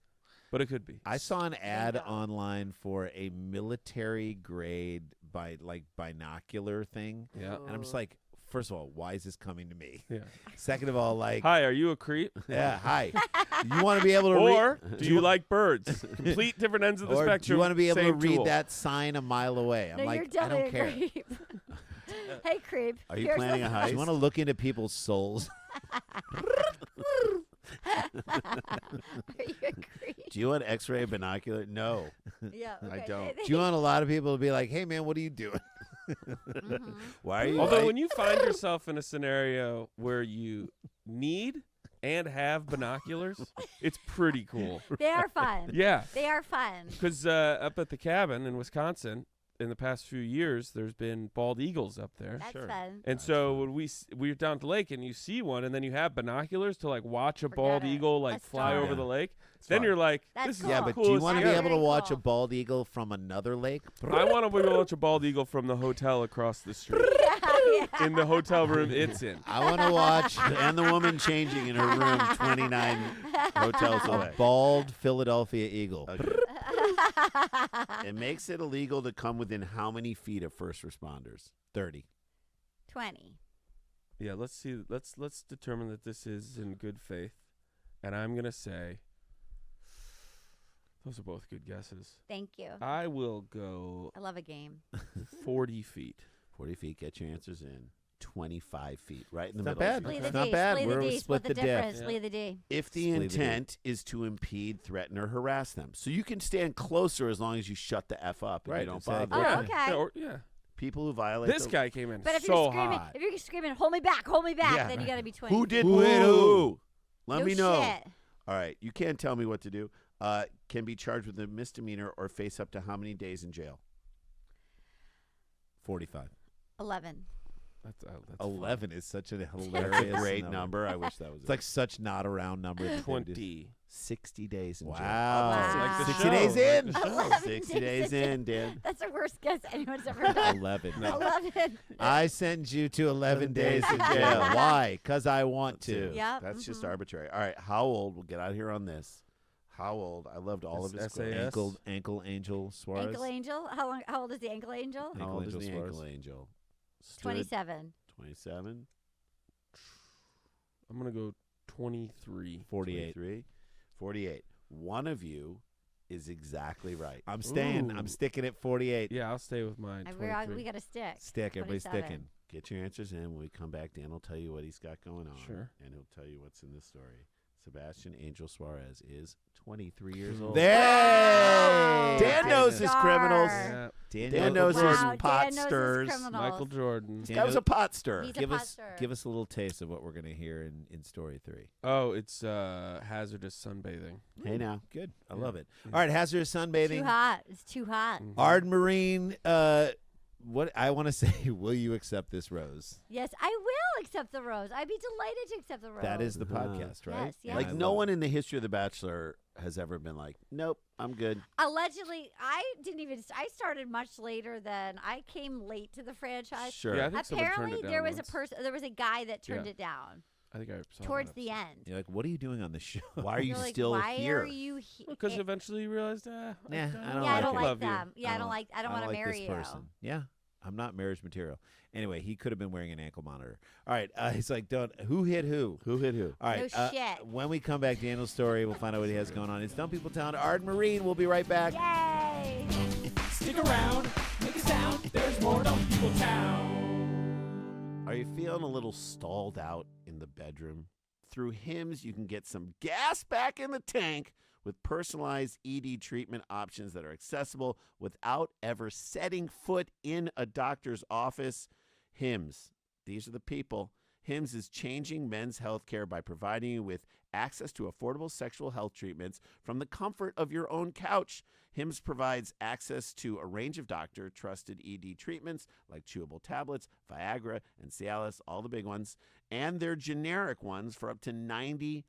Speaker 1: but it could be.
Speaker 3: I saw an ad
Speaker 5: go.
Speaker 3: online for a military grade binocular thing,
Speaker 1: Yeah.
Speaker 3: and I'm just like, first of all, why is this coming to me?
Speaker 1: Yeah.
Speaker 3: Second of all, like,
Speaker 1: Hi, are you a creep?
Speaker 3: yeah, hi. You want to be able to
Speaker 1: Or do you like birds? Complete different ends of the
Speaker 3: or
Speaker 1: spectrum.
Speaker 3: do you want to be able to
Speaker 1: same
Speaker 3: read
Speaker 1: tool.
Speaker 3: that sign a mile away? I'm
Speaker 5: No,
Speaker 3: like,
Speaker 5: you're
Speaker 3: I don't
Speaker 5: definitely
Speaker 3: care.
Speaker 5: a creep. Hey, creep.
Speaker 2: Are you
Speaker 5: here's
Speaker 2: planning
Speaker 5: the-
Speaker 2: a
Speaker 3: Do
Speaker 2: heist?
Speaker 3: you want to look into people's souls?
Speaker 5: Are you a creep?
Speaker 2: Do you want X-ray binocular? No.
Speaker 5: Yeah.
Speaker 2: I
Speaker 5: okay.
Speaker 2: don't.
Speaker 3: Do you want a lot of people to be like, hey, man, what are you doing?
Speaker 5: Mhm.
Speaker 2: Why are you?
Speaker 1: Although
Speaker 2: like-
Speaker 1: when you find yourself in a scenario where you need and have binoculars, it's pretty cool.
Speaker 5: They are fun.
Speaker 1: Yeah,
Speaker 5: They are fun.
Speaker 1: because up at the cabin in Wisconsin, in the past few years, there's been bald eagles up there.
Speaker 5: That's
Speaker 2: Sure.
Speaker 5: fun.
Speaker 1: And so when we're down at the lake and you see one, and then you have binoculars to like watch a
Speaker 5: Forget
Speaker 1: bald
Speaker 5: it.
Speaker 1: eagle like
Speaker 5: A
Speaker 1: fly
Speaker 5: star.
Speaker 1: over
Speaker 2: Yeah.
Speaker 1: the lake,
Speaker 2: It's
Speaker 1: then
Speaker 2: fun.
Speaker 1: you're like,
Speaker 5: That's
Speaker 1: this is
Speaker 5: cool.
Speaker 3: Yeah,
Speaker 1: the
Speaker 3: but do you
Speaker 1: coolest
Speaker 3: want to
Speaker 1: thing
Speaker 3: be
Speaker 1: ever.
Speaker 3: able to
Speaker 5: Very
Speaker 3: watch a
Speaker 5: cool.
Speaker 3: bald eagle from another lake?
Speaker 1: I want to be able to watch a bald eagle from the hotel across the street
Speaker 5: Yeah.
Speaker 1: in the hotel room it's in.
Speaker 3: I want to watch
Speaker 2: and the woman changing in her room 29 hotels
Speaker 3: a
Speaker 2: away.
Speaker 3: bald Philadelphia eagle.
Speaker 2: Okay. It makes it illegal to come within how many feet of first responders?
Speaker 3: 30.
Speaker 5: 20.
Speaker 1: Yeah, let's see. Let's determine that this is in good faith, and I'm gonna say those are both good guesses.
Speaker 5: Thank you.
Speaker 1: I will go
Speaker 5: I love a game.
Speaker 1: 40 feet.
Speaker 2: 40 feet. Get your answers in. 25 feet. Right in the
Speaker 3: Not
Speaker 2: middle.
Speaker 3: bad.
Speaker 5: Split
Speaker 3: It's
Speaker 5: the
Speaker 3: not
Speaker 5: D.
Speaker 3: bad.
Speaker 5: Split
Speaker 3: We're
Speaker 5: the D.
Speaker 3: split the diff.
Speaker 5: difference.
Speaker 1: Yeah.
Speaker 5: Split the D.
Speaker 2: If the
Speaker 3: Split the
Speaker 2: intent is to impede, threaten, or harass them. So you can stand closer as long as you shut the F up and
Speaker 3: Right,
Speaker 2: you don't
Speaker 3: exactly.
Speaker 2: bother.
Speaker 5: Oh,
Speaker 1: yeah.
Speaker 5: okay.
Speaker 1: Yeah, yeah.
Speaker 2: People who violate
Speaker 1: This
Speaker 2: the-
Speaker 1: guy came in
Speaker 5: But if
Speaker 1: so
Speaker 5: you're screaming,
Speaker 1: hot.
Speaker 5: if you're screaming, hold me back,
Speaker 1: Yeah,
Speaker 5: then you
Speaker 1: right.
Speaker 5: got to be 20.
Speaker 2: Who did
Speaker 3: Who hit who?
Speaker 2: Let
Speaker 5: no
Speaker 2: me know.
Speaker 5: Shit.
Speaker 2: All right. You can't tell me what to do. Can be charged with a misdemeanor or face up to how many days in jail?
Speaker 3: 45.
Speaker 5: 11.
Speaker 1: That's
Speaker 3: 11 is such a
Speaker 2: That's
Speaker 3: hilarious
Speaker 2: a great number. I wish that was
Speaker 3: It's like such not a round number. that they do.
Speaker 1: 20.
Speaker 2: 60 days in jail.
Speaker 3: Wow.
Speaker 5: Like the
Speaker 3: 60
Speaker 1: show,
Speaker 3: days
Speaker 1: like
Speaker 3: in.
Speaker 1: the show.
Speaker 5: 11
Speaker 2: 60 days in, Dan.
Speaker 5: That's the worst guess anyone's ever done.
Speaker 3: 11.
Speaker 5: 11.
Speaker 3: I send you to 11 days in
Speaker 2: days in
Speaker 3: jail.
Speaker 2: jail.
Speaker 3: Why? Because I want
Speaker 2: Two.
Speaker 3: to.
Speaker 5: Yep,
Speaker 2: That's just
Speaker 5: mhm.
Speaker 2: arbitrary. All right. How old? We'll get out of here on this. How old? I loved all of his
Speaker 1: SAS.
Speaker 2: quotes.
Speaker 3: Ankle Angel Suarez.
Speaker 5: Ankle Angel. How old is the Ankle Angel?
Speaker 2: How old is
Speaker 3: Angel
Speaker 2: the
Speaker 3: Suarez.
Speaker 2: ankle angel? Stood
Speaker 5: 27.
Speaker 2: 27.
Speaker 1: I'm gonna go 23.
Speaker 3: 48.
Speaker 2: 23, 48. One of you is exactly right.
Speaker 3: I'm staying. I'm
Speaker 1: Ooh.
Speaker 3: sticking at 48.
Speaker 1: Yeah, I'll stay with mine.
Speaker 5: We got to stick.
Speaker 3: Stick. Everybody's
Speaker 5: 27.
Speaker 3: sticking.
Speaker 2: Get your answers in. When we come back, Dan will tell you what he's got going on.
Speaker 1: Sure.
Speaker 2: And he'll tell you what's in the story. Sebastian Angel Suarez is 23 years old.
Speaker 3: There.
Speaker 5: Wow.
Speaker 2: Dan knows his criminals.
Speaker 1: Yeah.
Speaker 2: Dan knows his
Speaker 5: Wow,
Speaker 2: pot
Speaker 5: Dan knows his
Speaker 2: stirs.
Speaker 5: criminals.
Speaker 1: Michael Jordan.
Speaker 2: This guy was a pot stirrer.
Speaker 5: He's a
Speaker 3: Give us,
Speaker 5: pastor.
Speaker 3: give us a little taste of what we're going to hear in story 3.
Speaker 1: Oh, it's hazardous sunbathing.
Speaker 2: Hey now.
Speaker 3: Good. I
Speaker 1: Yeah.
Speaker 3: love it.
Speaker 1: Yeah.
Speaker 3: All right, hazardous sunbathing.
Speaker 5: Too hot. It's too hot.
Speaker 1: Mhm.
Speaker 3: Arden Myrin, what I want to say, will you accept this rose?
Speaker 5: Yes, I will accept the rose. I'd be delighted to accept the rose.
Speaker 3: That is the
Speaker 2: Uh-huh.
Speaker 3: podcast, right?
Speaker 5: Yes, yes.
Speaker 3: And
Speaker 2: Like
Speaker 3: I
Speaker 2: no
Speaker 3: love
Speaker 2: one
Speaker 3: it.
Speaker 2: in the history of The Bachelor has ever been like, nope, I'm good.
Speaker 5: Allegedly, I didn't even. I started much later than I came late to the franchise.
Speaker 2: Sure.
Speaker 1: Yeah, I think someone turned
Speaker 5: Apparently,
Speaker 1: it down
Speaker 5: there was
Speaker 1: once.
Speaker 5: a person. There was a guy that turned
Speaker 1: Yeah.
Speaker 5: it down
Speaker 1: I think I saw
Speaker 5: towards
Speaker 1: that
Speaker 5: the
Speaker 1: episode.
Speaker 5: end.
Speaker 3: You're like, what are you doing on the show?
Speaker 2: Why are you
Speaker 5: They're like,
Speaker 2: still
Speaker 5: why
Speaker 2: here?
Speaker 5: are you here?
Speaker 1: Because eventually you realized,
Speaker 3: Nah, I don't
Speaker 5: yeah, I
Speaker 3: like
Speaker 5: don't
Speaker 3: it.
Speaker 5: like
Speaker 1: Love you.
Speaker 5: them. Yeah, I don't like. I don't want to
Speaker 3: like
Speaker 5: marry
Speaker 3: this
Speaker 5: you.
Speaker 3: person. Yeah, I'm not marriage material. Anyway, he could have been wearing an ankle monitor. All right, he's like, who hit who?
Speaker 2: Who hit who?
Speaker 3: All right,
Speaker 5: No shit.
Speaker 3: when we come back, Daniel's story, we'll find out what he has going on. It's Dumb People Town. Arden Myrin, we'll be right back.
Speaker 5: Yay!
Speaker 4: Stick around, make a sound. There's more Dumb People Town.
Speaker 2: Are you feeling a little stalled out in the bedroom? Through Hims, you can get some gas back in the tank with personalized ED treatment options that are accessible without ever setting foot in a doctor's office. Hims, these are the people. Hims is changing men's health care by providing you with access to affordable sexual health treatments from the comfort of your own couch. Hims provides access to a range of doctor-trusted ED treatments like chewable tablets, Viagra, and Cialis, all the big ones, and their generic ones for up to 95%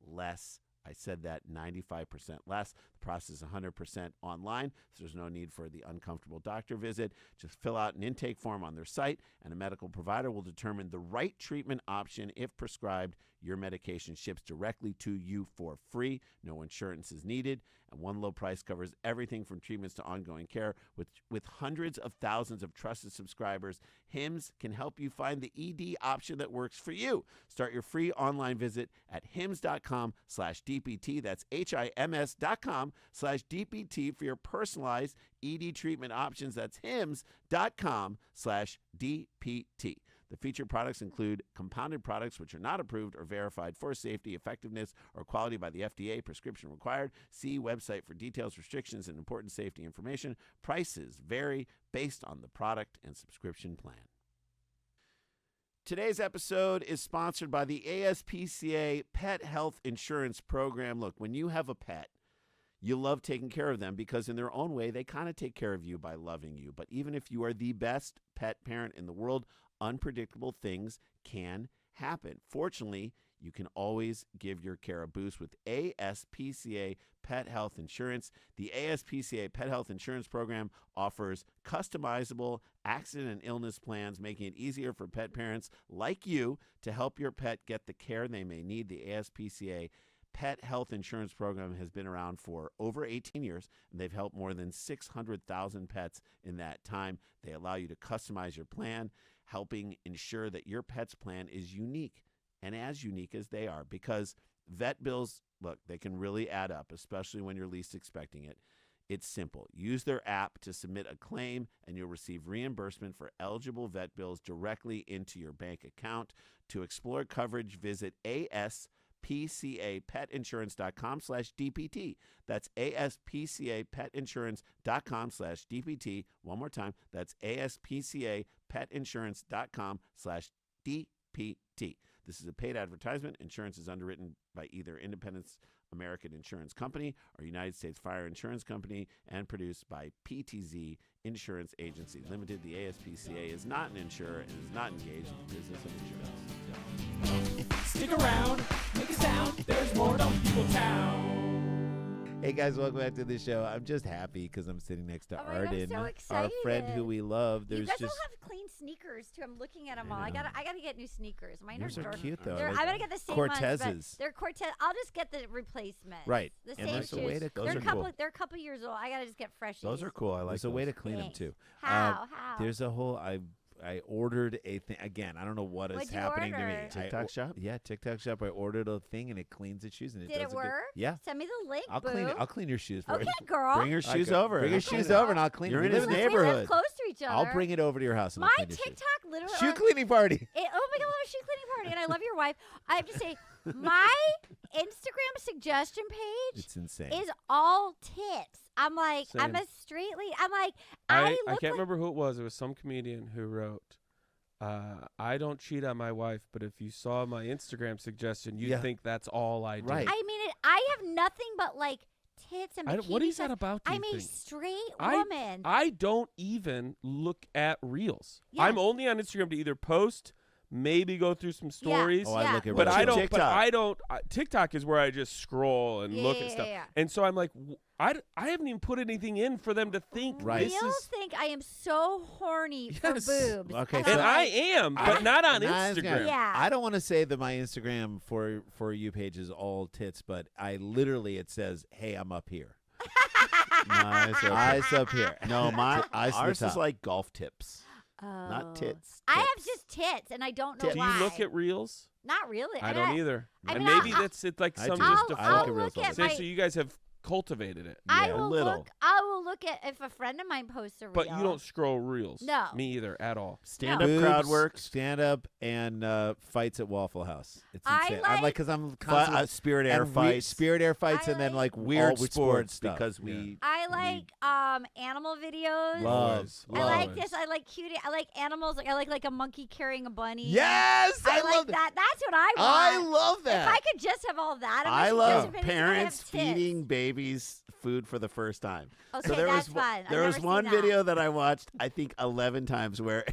Speaker 2: less. I said that, 95% less. The process is 100% online, so there's no need for the uncomfortable doctor visit. Just fill out an intake form on their site, and a medical provider will determine the right treatment option. If prescribed, your medication ships directly to you for free. No insurance is needed, and one low price covers everything from treatments to ongoing care. With hundreds of thousands of trusted subscribers, Hims can help you find the ED option that works for you. Start your free online visit at hims.com/DPT. That's HIMS.com/DPT for your personalized ED treatment options. That's hims.com/DPT. The featured products include compounded products which are not approved or verified for safety, effectiveness, or quality by the FDA. Prescription required. See website for details, restrictions, and important safety information. Prices vary based on the product and subscription plan. Today's episode is sponsored by the ASPCA Pet Health Insurance Program. Look, when you have a pet, you love taking care of them because in their own way, they kind of take care of you by loving you. But even if you are the best pet parent in the world, unpredictable things can happen. Fortunately, you can always give your care a boost with ASPCA Pet Health Insurance. The ASPCA Pet Health Insurance Program offers customizable accident and illness plans, making it easier for pet parents like you to help your pet get the care they may need. The ASPCA Pet Health Insurance Program has been around for over 18 years, and they've helped more than 600,000 pets in that time. They allow you to customize your plan, helping ensure that your pet's plan is unique and as unique as they are, because vet bills, look, they can really add up, especially when you're least expecting it. It's simple. Use their app to submit a claim, and you'll receive reimbursement for eligible vet bills directly into your bank account. To explore coverage, visit ASPCAPetInsurance.com/DPT. That's ASPCAPetInsurance.com/DPT. One more time. That's ASPCAPetInsurance.com/DPT. This is a paid advertisement. Insurance is underwritten by either Independence American Insurance Company or United States Fire Insurance Company and produced by PTZ Insurance Agency Limited. The ASPCA is not an insurer and is not engaged in the business of insurance.
Speaker 4: Stick around, make a sound. There's more Dumb People Town.
Speaker 3: Hey guys, welcome back to the show. I'm just happy because I'm sitting next to
Speaker 5: Oh my God, I'm
Speaker 3: Arden,
Speaker 5: so
Speaker 3: our
Speaker 5: excited.
Speaker 3: friend who we love.
Speaker 5: You
Speaker 3: There's
Speaker 5: guys
Speaker 3: just
Speaker 5: all have clean sneakers too. I'm looking at them
Speaker 3: I
Speaker 5: all. I
Speaker 3: know.
Speaker 5: gotta get new sneakers. Mine
Speaker 3: yours
Speaker 5: are
Speaker 3: are
Speaker 5: dark.
Speaker 3: cute though.
Speaker 5: I'm
Speaker 3: like
Speaker 5: gonna get the same ones,
Speaker 3: Cortezes.
Speaker 5: but they're Cortez. I'll just get the replacement.
Speaker 3: Right.
Speaker 5: The
Speaker 3: And
Speaker 5: same
Speaker 3: there's
Speaker 5: shoes.
Speaker 3: a way to
Speaker 2: Those
Speaker 5: they're
Speaker 2: are
Speaker 5: a couple.
Speaker 2: cool.
Speaker 5: They're a couple years old. I gotta just get fresh.
Speaker 2: Those are cool. I like
Speaker 3: There's a way to
Speaker 2: those.
Speaker 3: clean them
Speaker 5: Thanks.
Speaker 3: too.
Speaker 5: How?
Speaker 3: There's a whole. I ordered a thing again. I don't know what is
Speaker 5: What'd you
Speaker 3: happening to me.
Speaker 5: order?
Speaker 2: TikTok shop?
Speaker 3: Yeah, TikTok shop. I ordered a thing and it cleans the shoes and it
Speaker 5: Did it
Speaker 3: does a good-
Speaker 5: work?
Speaker 3: Yeah.
Speaker 5: Send me the link,
Speaker 3: I'll
Speaker 5: boo.
Speaker 3: clean it. I'll clean your shoes for
Speaker 5: Okay,
Speaker 3: you.
Speaker 5: girl.
Speaker 2: Bring your shoes over.
Speaker 3: Bring your
Speaker 2: I'll clean
Speaker 3: shoes
Speaker 2: it.
Speaker 3: over and I'll clean
Speaker 2: You're
Speaker 3: them.
Speaker 2: in his
Speaker 5: We live
Speaker 2: neighborhood.
Speaker 5: close to each other.
Speaker 3: I'll bring it over to your house and
Speaker 5: My
Speaker 3: I'll clean your shoes.
Speaker 5: TikTok literally.
Speaker 3: Shoe cleaning party.
Speaker 5: Oh my God, I love a shoe cleaning party, and I love your wife. I have to say, my Instagram suggestion page
Speaker 3: It's insane.
Speaker 5: is all tits. I'm like, I'm
Speaker 1: Same.
Speaker 5: a straight lead. I'm like,
Speaker 1: I
Speaker 5: look
Speaker 1: can't
Speaker 5: like,
Speaker 1: remember who it was. It was some comedian who wrote, I don't cheat on my wife, but if you saw my Instagram suggestion, you'd
Speaker 3: Yeah.
Speaker 1: think that's all I do.
Speaker 3: Right.
Speaker 5: I mean, I have nothing but like tits and
Speaker 1: What
Speaker 5: bikini
Speaker 1: is that
Speaker 5: shots.
Speaker 1: about? Do you
Speaker 5: I'm a
Speaker 1: think?
Speaker 5: straight
Speaker 1: I-
Speaker 5: woman.
Speaker 1: I don't even look at reels.
Speaker 5: Yeah.
Speaker 1: I'm only on Instagram to either post, maybe go through some stories.
Speaker 3: Oh, I
Speaker 5: Yeah.
Speaker 3: look at
Speaker 1: But
Speaker 2: What's
Speaker 1: I
Speaker 2: your
Speaker 1: don't.
Speaker 2: TikTok?
Speaker 1: But I don't. TikTok is where I just scroll and
Speaker 5: Yeah,
Speaker 1: look
Speaker 5: yeah,
Speaker 1: at stuff.
Speaker 5: yeah.
Speaker 1: And so I'm like, I haven't even put anything in for them to think.
Speaker 3: Right.
Speaker 1: This
Speaker 5: Reels
Speaker 1: is,
Speaker 5: think I am so horny
Speaker 1: Yes.
Speaker 5: for boobs.
Speaker 3: Okay,
Speaker 5: and
Speaker 3: so-
Speaker 1: and
Speaker 5: I'm
Speaker 1: I
Speaker 5: like,
Speaker 1: am, but not on Instagram.
Speaker 5: Yeah.
Speaker 3: I don't want to say that my Instagram for you page is all tits, but I literally it says, "Hey, I'm up here." Eyes up here.
Speaker 2: No,
Speaker 3: eyes to the
Speaker 2: ours is
Speaker 3: top.
Speaker 2: like golf tips,
Speaker 5: Oh.
Speaker 2: not tits.
Speaker 5: I have
Speaker 2: tips.
Speaker 5: just tits, and I don't know
Speaker 1: Do
Speaker 5: why.
Speaker 1: you look at reels?
Speaker 5: Not really.
Speaker 1: I
Speaker 5: And
Speaker 1: don't either.
Speaker 5: I
Speaker 1: and
Speaker 5: mean,
Speaker 1: maybe
Speaker 5: I'll-
Speaker 1: that's it. Like
Speaker 3: I
Speaker 1: some
Speaker 3: do.
Speaker 1: just
Speaker 5: I'll
Speaker 3: I look at
Speaker 5: look
Speaker 3: reels all
Speaker 5: at
Speaker 3: the time.
Speaker 5: my.
Speaker 1: So you guys have cultivated it.
Speaker 5: I
Speaker 3: Yeah.
Speaker 5: will
Speaker 2: Little.
Speaker 5: look. I will look at if a friend of mine posts a reel.
Speaker 1: But you don't scroll reels.
Speaker 5: No.
Speaker 1: Me either at all.
Speaker 2: Stand-up crowd
Speaker 3: Boobs,
Speaker 2: work.
Speaker 3: stand up, and fights at Waffle House. It's
Speaker 5: I
Speaker 3: insane. I'm
Speaker 5: like-
Speaker 3: like, because I'm constantly
Speaker 2: Spirit air
Speaker 3: and
Speaker 2: fights.
Speaker 3: Spirit air fights,
Speaker 5: I
Speaker 3: and then
Speaker 5: like-
Speaker 3: like
Speaker 2: Weird
Speaker 3: all with
Speaker 2: sports
Speaker 3: stuff.
Speaker 2: because we.
Speaker 5: I like animal videos.
Speaker 3: Love.
Speaker 5: I like
Speaker 1: Love.
Speaker 5: this. I like cute. I like animals. Like I like a monkey carrying a bunny.
Speaker 3: Yes,
Speaker 5: I
Speaker 3: love
Speaker 5: like that. That's what I want.
Speaker 3: I love that.
Speaker 5: If I could just have all that, on my
Speaker 2: I love
Speaker 5: suggestion page, I
Speaker 2: parents
Speaker 5: have tits.
Speaker 2: feeding babies food for the first time.
Speaker 5: Okay,
Speaker 2: So there
Speaker 5: that's
Speaker 2: was
Speaker 5: fun. I've
Speaker 2: there was
Speaker 5: never
Speaker 2: one
Speaker 5: seen that.
Speaker 2: video that I watched, I think 11 times, where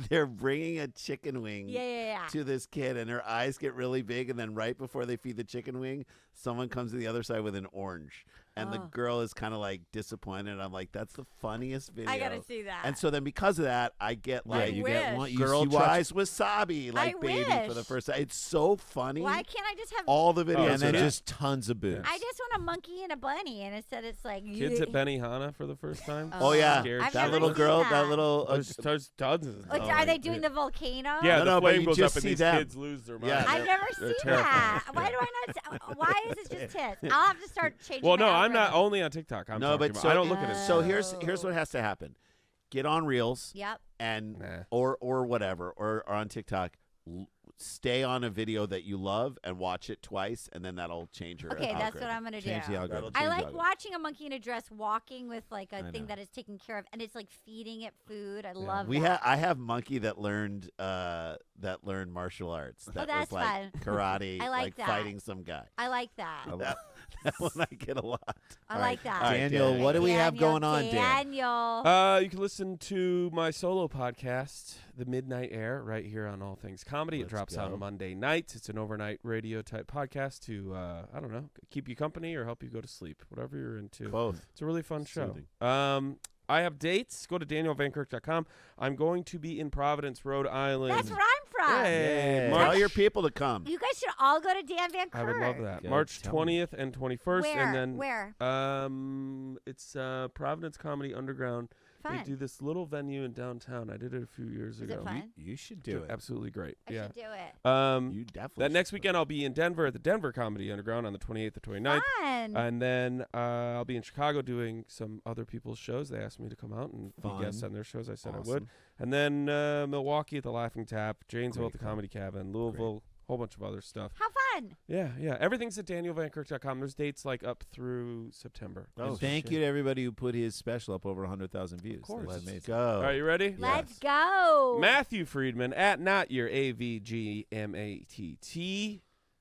Speaker 2: they're bringing a chicken wing
Speaker 5: Yeah.
Speaker 2: to this kid, and her eyes get really big, and then right before they feed the chicken wing, someone comes to the other side with an orange, and the
Speaker 5: Oh.
Speaker 2: girl is kind of like disappointed. I'm like, that's the funniest video.
Speaker 5: I gotta see that.
Speaker 2: And so then because of that, I get
Speaker 5: I
Speaker 2: like
Speaker 3: you
Speaker 5: wish.
Speaker 3: get one.
Speaker 2: girl
Speaker 3: you watch-
Speaker 2: tries wasabi like baby for the
Speaker 5: wish.
Speaker 2: first time. It's so funny.
Speaker 5: Why can't I just have?
Speaker 2: All the videos,
Speaker 3: and then
Speaker 2: are that.
Speaker 3: just tons of boobs.
Speaker 5: I just want a monkey and a bunny, and instead it's like
Speaker 1: Kids at Benihana for the first time.
Speaker 2: Oh yeah,
Speaker 1: Scared
Speaker 5: I've
Speaker 2: that
Speaker 5: never
Speaker 2: little
Speaker 5: seen
Speaker 2: girl,
Speaker 5: that.
Speaker 2: that little.
Speaker 1: There's dozens. of
Speaker 5: Like,
Speaker 1: them.
Speaker 5: are they doing the volcano?
Speaker 1: Yeah,
Speaker 2: No,
Speaker 1: the
Speaker 2: no, but
Speaker 1: flame
Speaker 2: you
Speaker 1: goes
Speaker 2: just
Speaker 1: up and
Speaker 2: see
Speaker 1: these
Speaker 2: them.
Speaker 1: kids lose their mind.
Speaker 2: Yeah,
Speaker 5: I've never
Speaker 1: They're
Speaker 5: seen
Speaker 1: terrifying.
Speaker 5: that. Why do I not? Why is it just tits? I'll have to start changing.
Speaker 1: Well,
Speaker 5: my
Speaker 1: no, I'm not
Speaker 5: algorithm.
Speaker 1: only on TikTok. I'm
Speaker 2: No,
Speaker 1: talking
Speaker 2: but
Speaker 1: about,
Speaker 2: so
Speaker 1: I don't look at it.
Speaker 2: So here's what has to happen: get on Reels
Speaker 5: Yep.
Speaker 2: and
Speaker 1: Nah.
Speaker 2: or whatever, or on TikTok. Stay on a video that you love and watch it twice, and then that'll change your.
Speaker 5: Okay, that's
Speaker 2: algorithm.
Speaker 5: what I'm gonna do.
Speaker 3: Change the algorithm.
Speaker 5: I
Speaker 2: Change the
Speaker 5: like
Speaker 2: algorithm.
Speaker 5: watching a monkey in a dress walking with like a
Speaker 3: I
Speaker 5: thing
Speaker 3: know.
Speaker 5: that is taken care of, and it's like feeding it food. I love
Speaker 2: We
Speaker 5: that.
Speaker 2: I have monkey that learned martial arts. That
Speaker 5: that's
Speaker 2: was like
Speaker 5: fun.
Speaker 2: karate,
Speaker 5: I like that.
Speaker 2: fighting some guy.
Speaker 5: I like that.
Speaker 2: That one I get a lot.
Speaker 5: I like that.
Speaker 2: All right,
Speaker 3: Daniel,
Speaker 2: Dan.
Speaker 3: what do we have going on, Dan?
Speaker 5: Daniel.
Speaker 1: You can listen to my solo podcast, The Midnight Air, right here on All Things Comedy. It
Speaker 2: Let's
Speaker 1: drops
Speaker 2: go.
Speaker 1: on Monday nights. It's an overnight radio type podcast to, I don't know, keep you company or help you go to sleep, whatever you're into.
Speaker 2: Both.
Speaker 1: It's a really fun show.
Speaker 2: Soothing.
Speaker 1: I have dates. Go to danielvankirk.com. I'm going to be in Providence, Rhode Island.
Speaker 5: That's where I'm from.
Speaker 1: Hey,
Speaker 2: Tell
Speaker 1: March.
Speaker 2: your people to come.
Speaker 5: You guys should all go to Dan Van Kirk.
Speaker 1: I would love that.
Speaker 3: Go
Speaker 1: March
Speaker 3: tell 'em.
Speaker 1: 20th and 21st.
Speaker 5: Where?
Speaker 1: And then
Speaker 5: Where?
Speaker 1: It's Providence Comedy Underground.
Speaker 5: Fun.
Speaker 1: They do this little venue in downtown. I did it a few years
Speaker 5: Is
Speaker 1: ago.
Speaker 5: it fun?
Speaker 3: You should do it.
Speaker 1: Absolutely great.
Speaker 5: I
Speaker 1: yeah.
Speaker 5: should do it.
Speaker 2: You definitely.
Speaker 1: That next
Speaker 2: should
Speaker 1: weekend I'll be in Denver at the Denver Comedy Underground on the 28th and 29th.
Speaker 5: Fun.
Speaker 1: And then I'll be in Chicago doing some other people's shows. They asked me to come out and be guests
Speaker 3: Fun.
Speaker 1: on their shows. I said I would.
Speaker 3: Awesome.
Speaker 1: And then Milwaukee at the Laughing Tap, Janesville at the
Speaker 3: Great
Speaker 1: Comedy Cabin, Louisville, whole bunch of other stuff.
Speaker 5: How fun.
Speaker 1: Yeah, yeah. Everything's at danielvankirk.com. There's dates like up through September.
Speaker 2: Oh,
Speaker 3: And thank you to everybody who put his special up over 100,000 views.
Speaker 1: course.
Speaker 3: That's
Speaker 2: Let's
Speaker 3: amazing.
Speaker 2: go.
Speaker 1: All right, you ready?
Speaker 5: Let's go.
Speaker 1: Matthew Friedman at not your AVGMATT.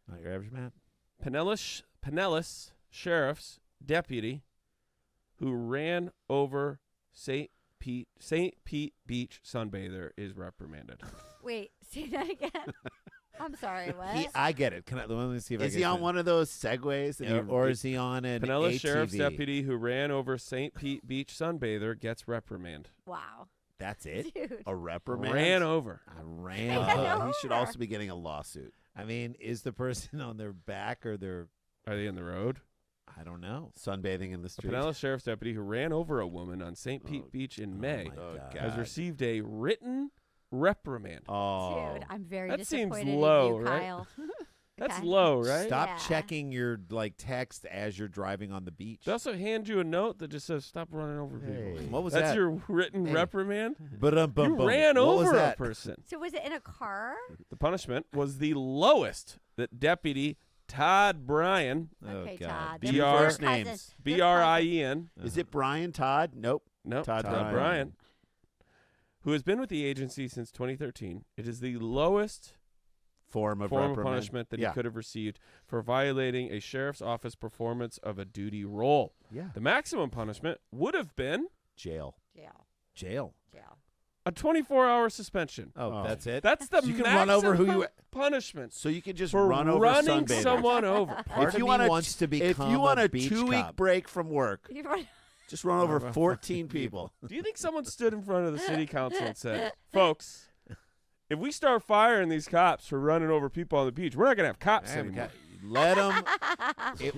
Speaker 3: Not your average man.
Speaker 1: Pinellas Sheriff's deputy who ran over St. Pete Beach sunbather is reprimanded.
Speaker 5: Wait, say that again. I'm sorry, what?
Speaker 3: I get it. Let me see if I
Speaker 2: Is
Speaker 3: get
Speaker 2: he on
Speaker 3: it.
Speaker 2: one of those segways?
Speaker 3: Or is he on an
Speaker 1: Pinellas
Speaker 3: ATV?
Speaker 1: Sheriff's deputy who ran over St. Pete Beach sunbather gets reprimand.
Speaker 5: Wow.
Speaker 3: That's it?
Speaker 5: Dude.
Speaker 2: A reprimand?
Speaker 1: Ran over.
Speaker 3: I ran.
Speaker 5: I
Speaker 3: over.
Speaker 5: know.
Speaker 2: He should
Speaker 5: over.
Speaker 2: also be getting a lawsuit.
Speaker 3: I mean, is the person on their back or their?
Speaker 1: Are they in the road?
Speaker 3: I don't know.
Speaker 2: Sunbathing in the
Speaker 1: A
Speaker 2: street.
Speaker 1: Pinellas Sheriff's deputy who ran over a woman on St. Pete
Speaker 2: Oh,
Speaker 1: Beach in May
Speaker 3: my
Speaker 2: Oh,
Speaker 3: God.
Speaker 1: has
Speaker 2: God.
Speaker 1: received a written reprimand.
Speaker 2: Oh.
Speaker 5: Dude, I'm very
Speaker 1: That seems
Speaker 5: disappointed
Speaker 1: low,
Speaker 5: in you,
Speaker 1: right?
Speaker 5: Kyle.
Speaker 1: That's
Speaker 5: Okay.
Speaker 1: low, right?
Speaker 3: Stop
Speaker 5: Yeah.
Speaker 3: checking your text as you're driving on the beach.
Speaker 1: They also hand you a note that just says, "Stop running over people."
Speaker 2: Hey.
Speaker 3: What was
Speaker 1: That's
Speaker 3: that?
Speaker 1: your written
Speaker 3: Hey.
Speaker 1: reprimand.
Speaker 3: But
Speaker 1: You ran
Speaker 3: what
Speaker 1: over
Speaker 3: was
Speaker 1: a
Speaker 3: that?
Speaker 1: person.
Speaker 5: So was it in a car?
Speaker 1: The punishment was the lowest that Deputy Todd Bryan,
Speaker 3: Oh,
Speaker 5: Okay,
Speaker 3: God.
Speaker 5: Todd.
Speaker 1: B-
Speaker 5: They're
Speaker 1: R-
Speaker 5: first
Speaker 2: names.
Speaker 5: cousins. They're
Speaker 1: B-R-I-E-N,
Speaker 2: Is it Brian Todd? Nope.
Speaker 1: no,
Speaker 2: Todd
Speaker 1: Todd
Speaker 2: Bryan.
Speaker 1: Bryan, who has been with the agency since 2013. It is the lowest
Speaker 2: Form of
Speaker 1: form of
Speaker 2: reprimand.
Speaker 1: punishment that
Speaker 2: Yeah.
Speaker 1: he could have received for violating a sheriff's office performance of a duty role.
Speaker 2: Yeah.
Speaker 1: The maximum punishment would have been
Speaker 2: Jail.
Speaker 5: Jail.
Speaker 3: Jail.
Speaker 5: Jail.
Speaker 1: a 24-hour suspension.
Speaker 3: Oh,
Speaker 2: Oh.
Speaker 3: that's it.
Speaker 1: That's the
Speaker 3: So you can run over who you-
Speaker 1: punishment
Speaker 2: So you can just
Speaker 1: for
Speaker 2: run over
Speaker 1: running
Speaker 2: sunbathers.
Speaker 1: someone over.
Speaker 3: Part
Speaker 2: if
Speaker 3: of
Speaker 2: you
Speaker 3: me
Speaker 2: want
Speaker 3: wants to
Speaker 2: if
Speaker 3: become
Speaker 2: you want a
Speaker 3: beach
Speaker 2: 2-week
Speaker 3: cop.
Speaker 2: break from work,
Speaker 5: You run-
Speaker 2: just run over 14 people.
Speaker 1: Do you think someone stood in front of the city council and said, "Folks, if we start firing these cops for running over people on the beach, we're not gonna have cops
Speaker 3: Hey, we
Speaker 1: anymore."
Speaker 3: got- Let them.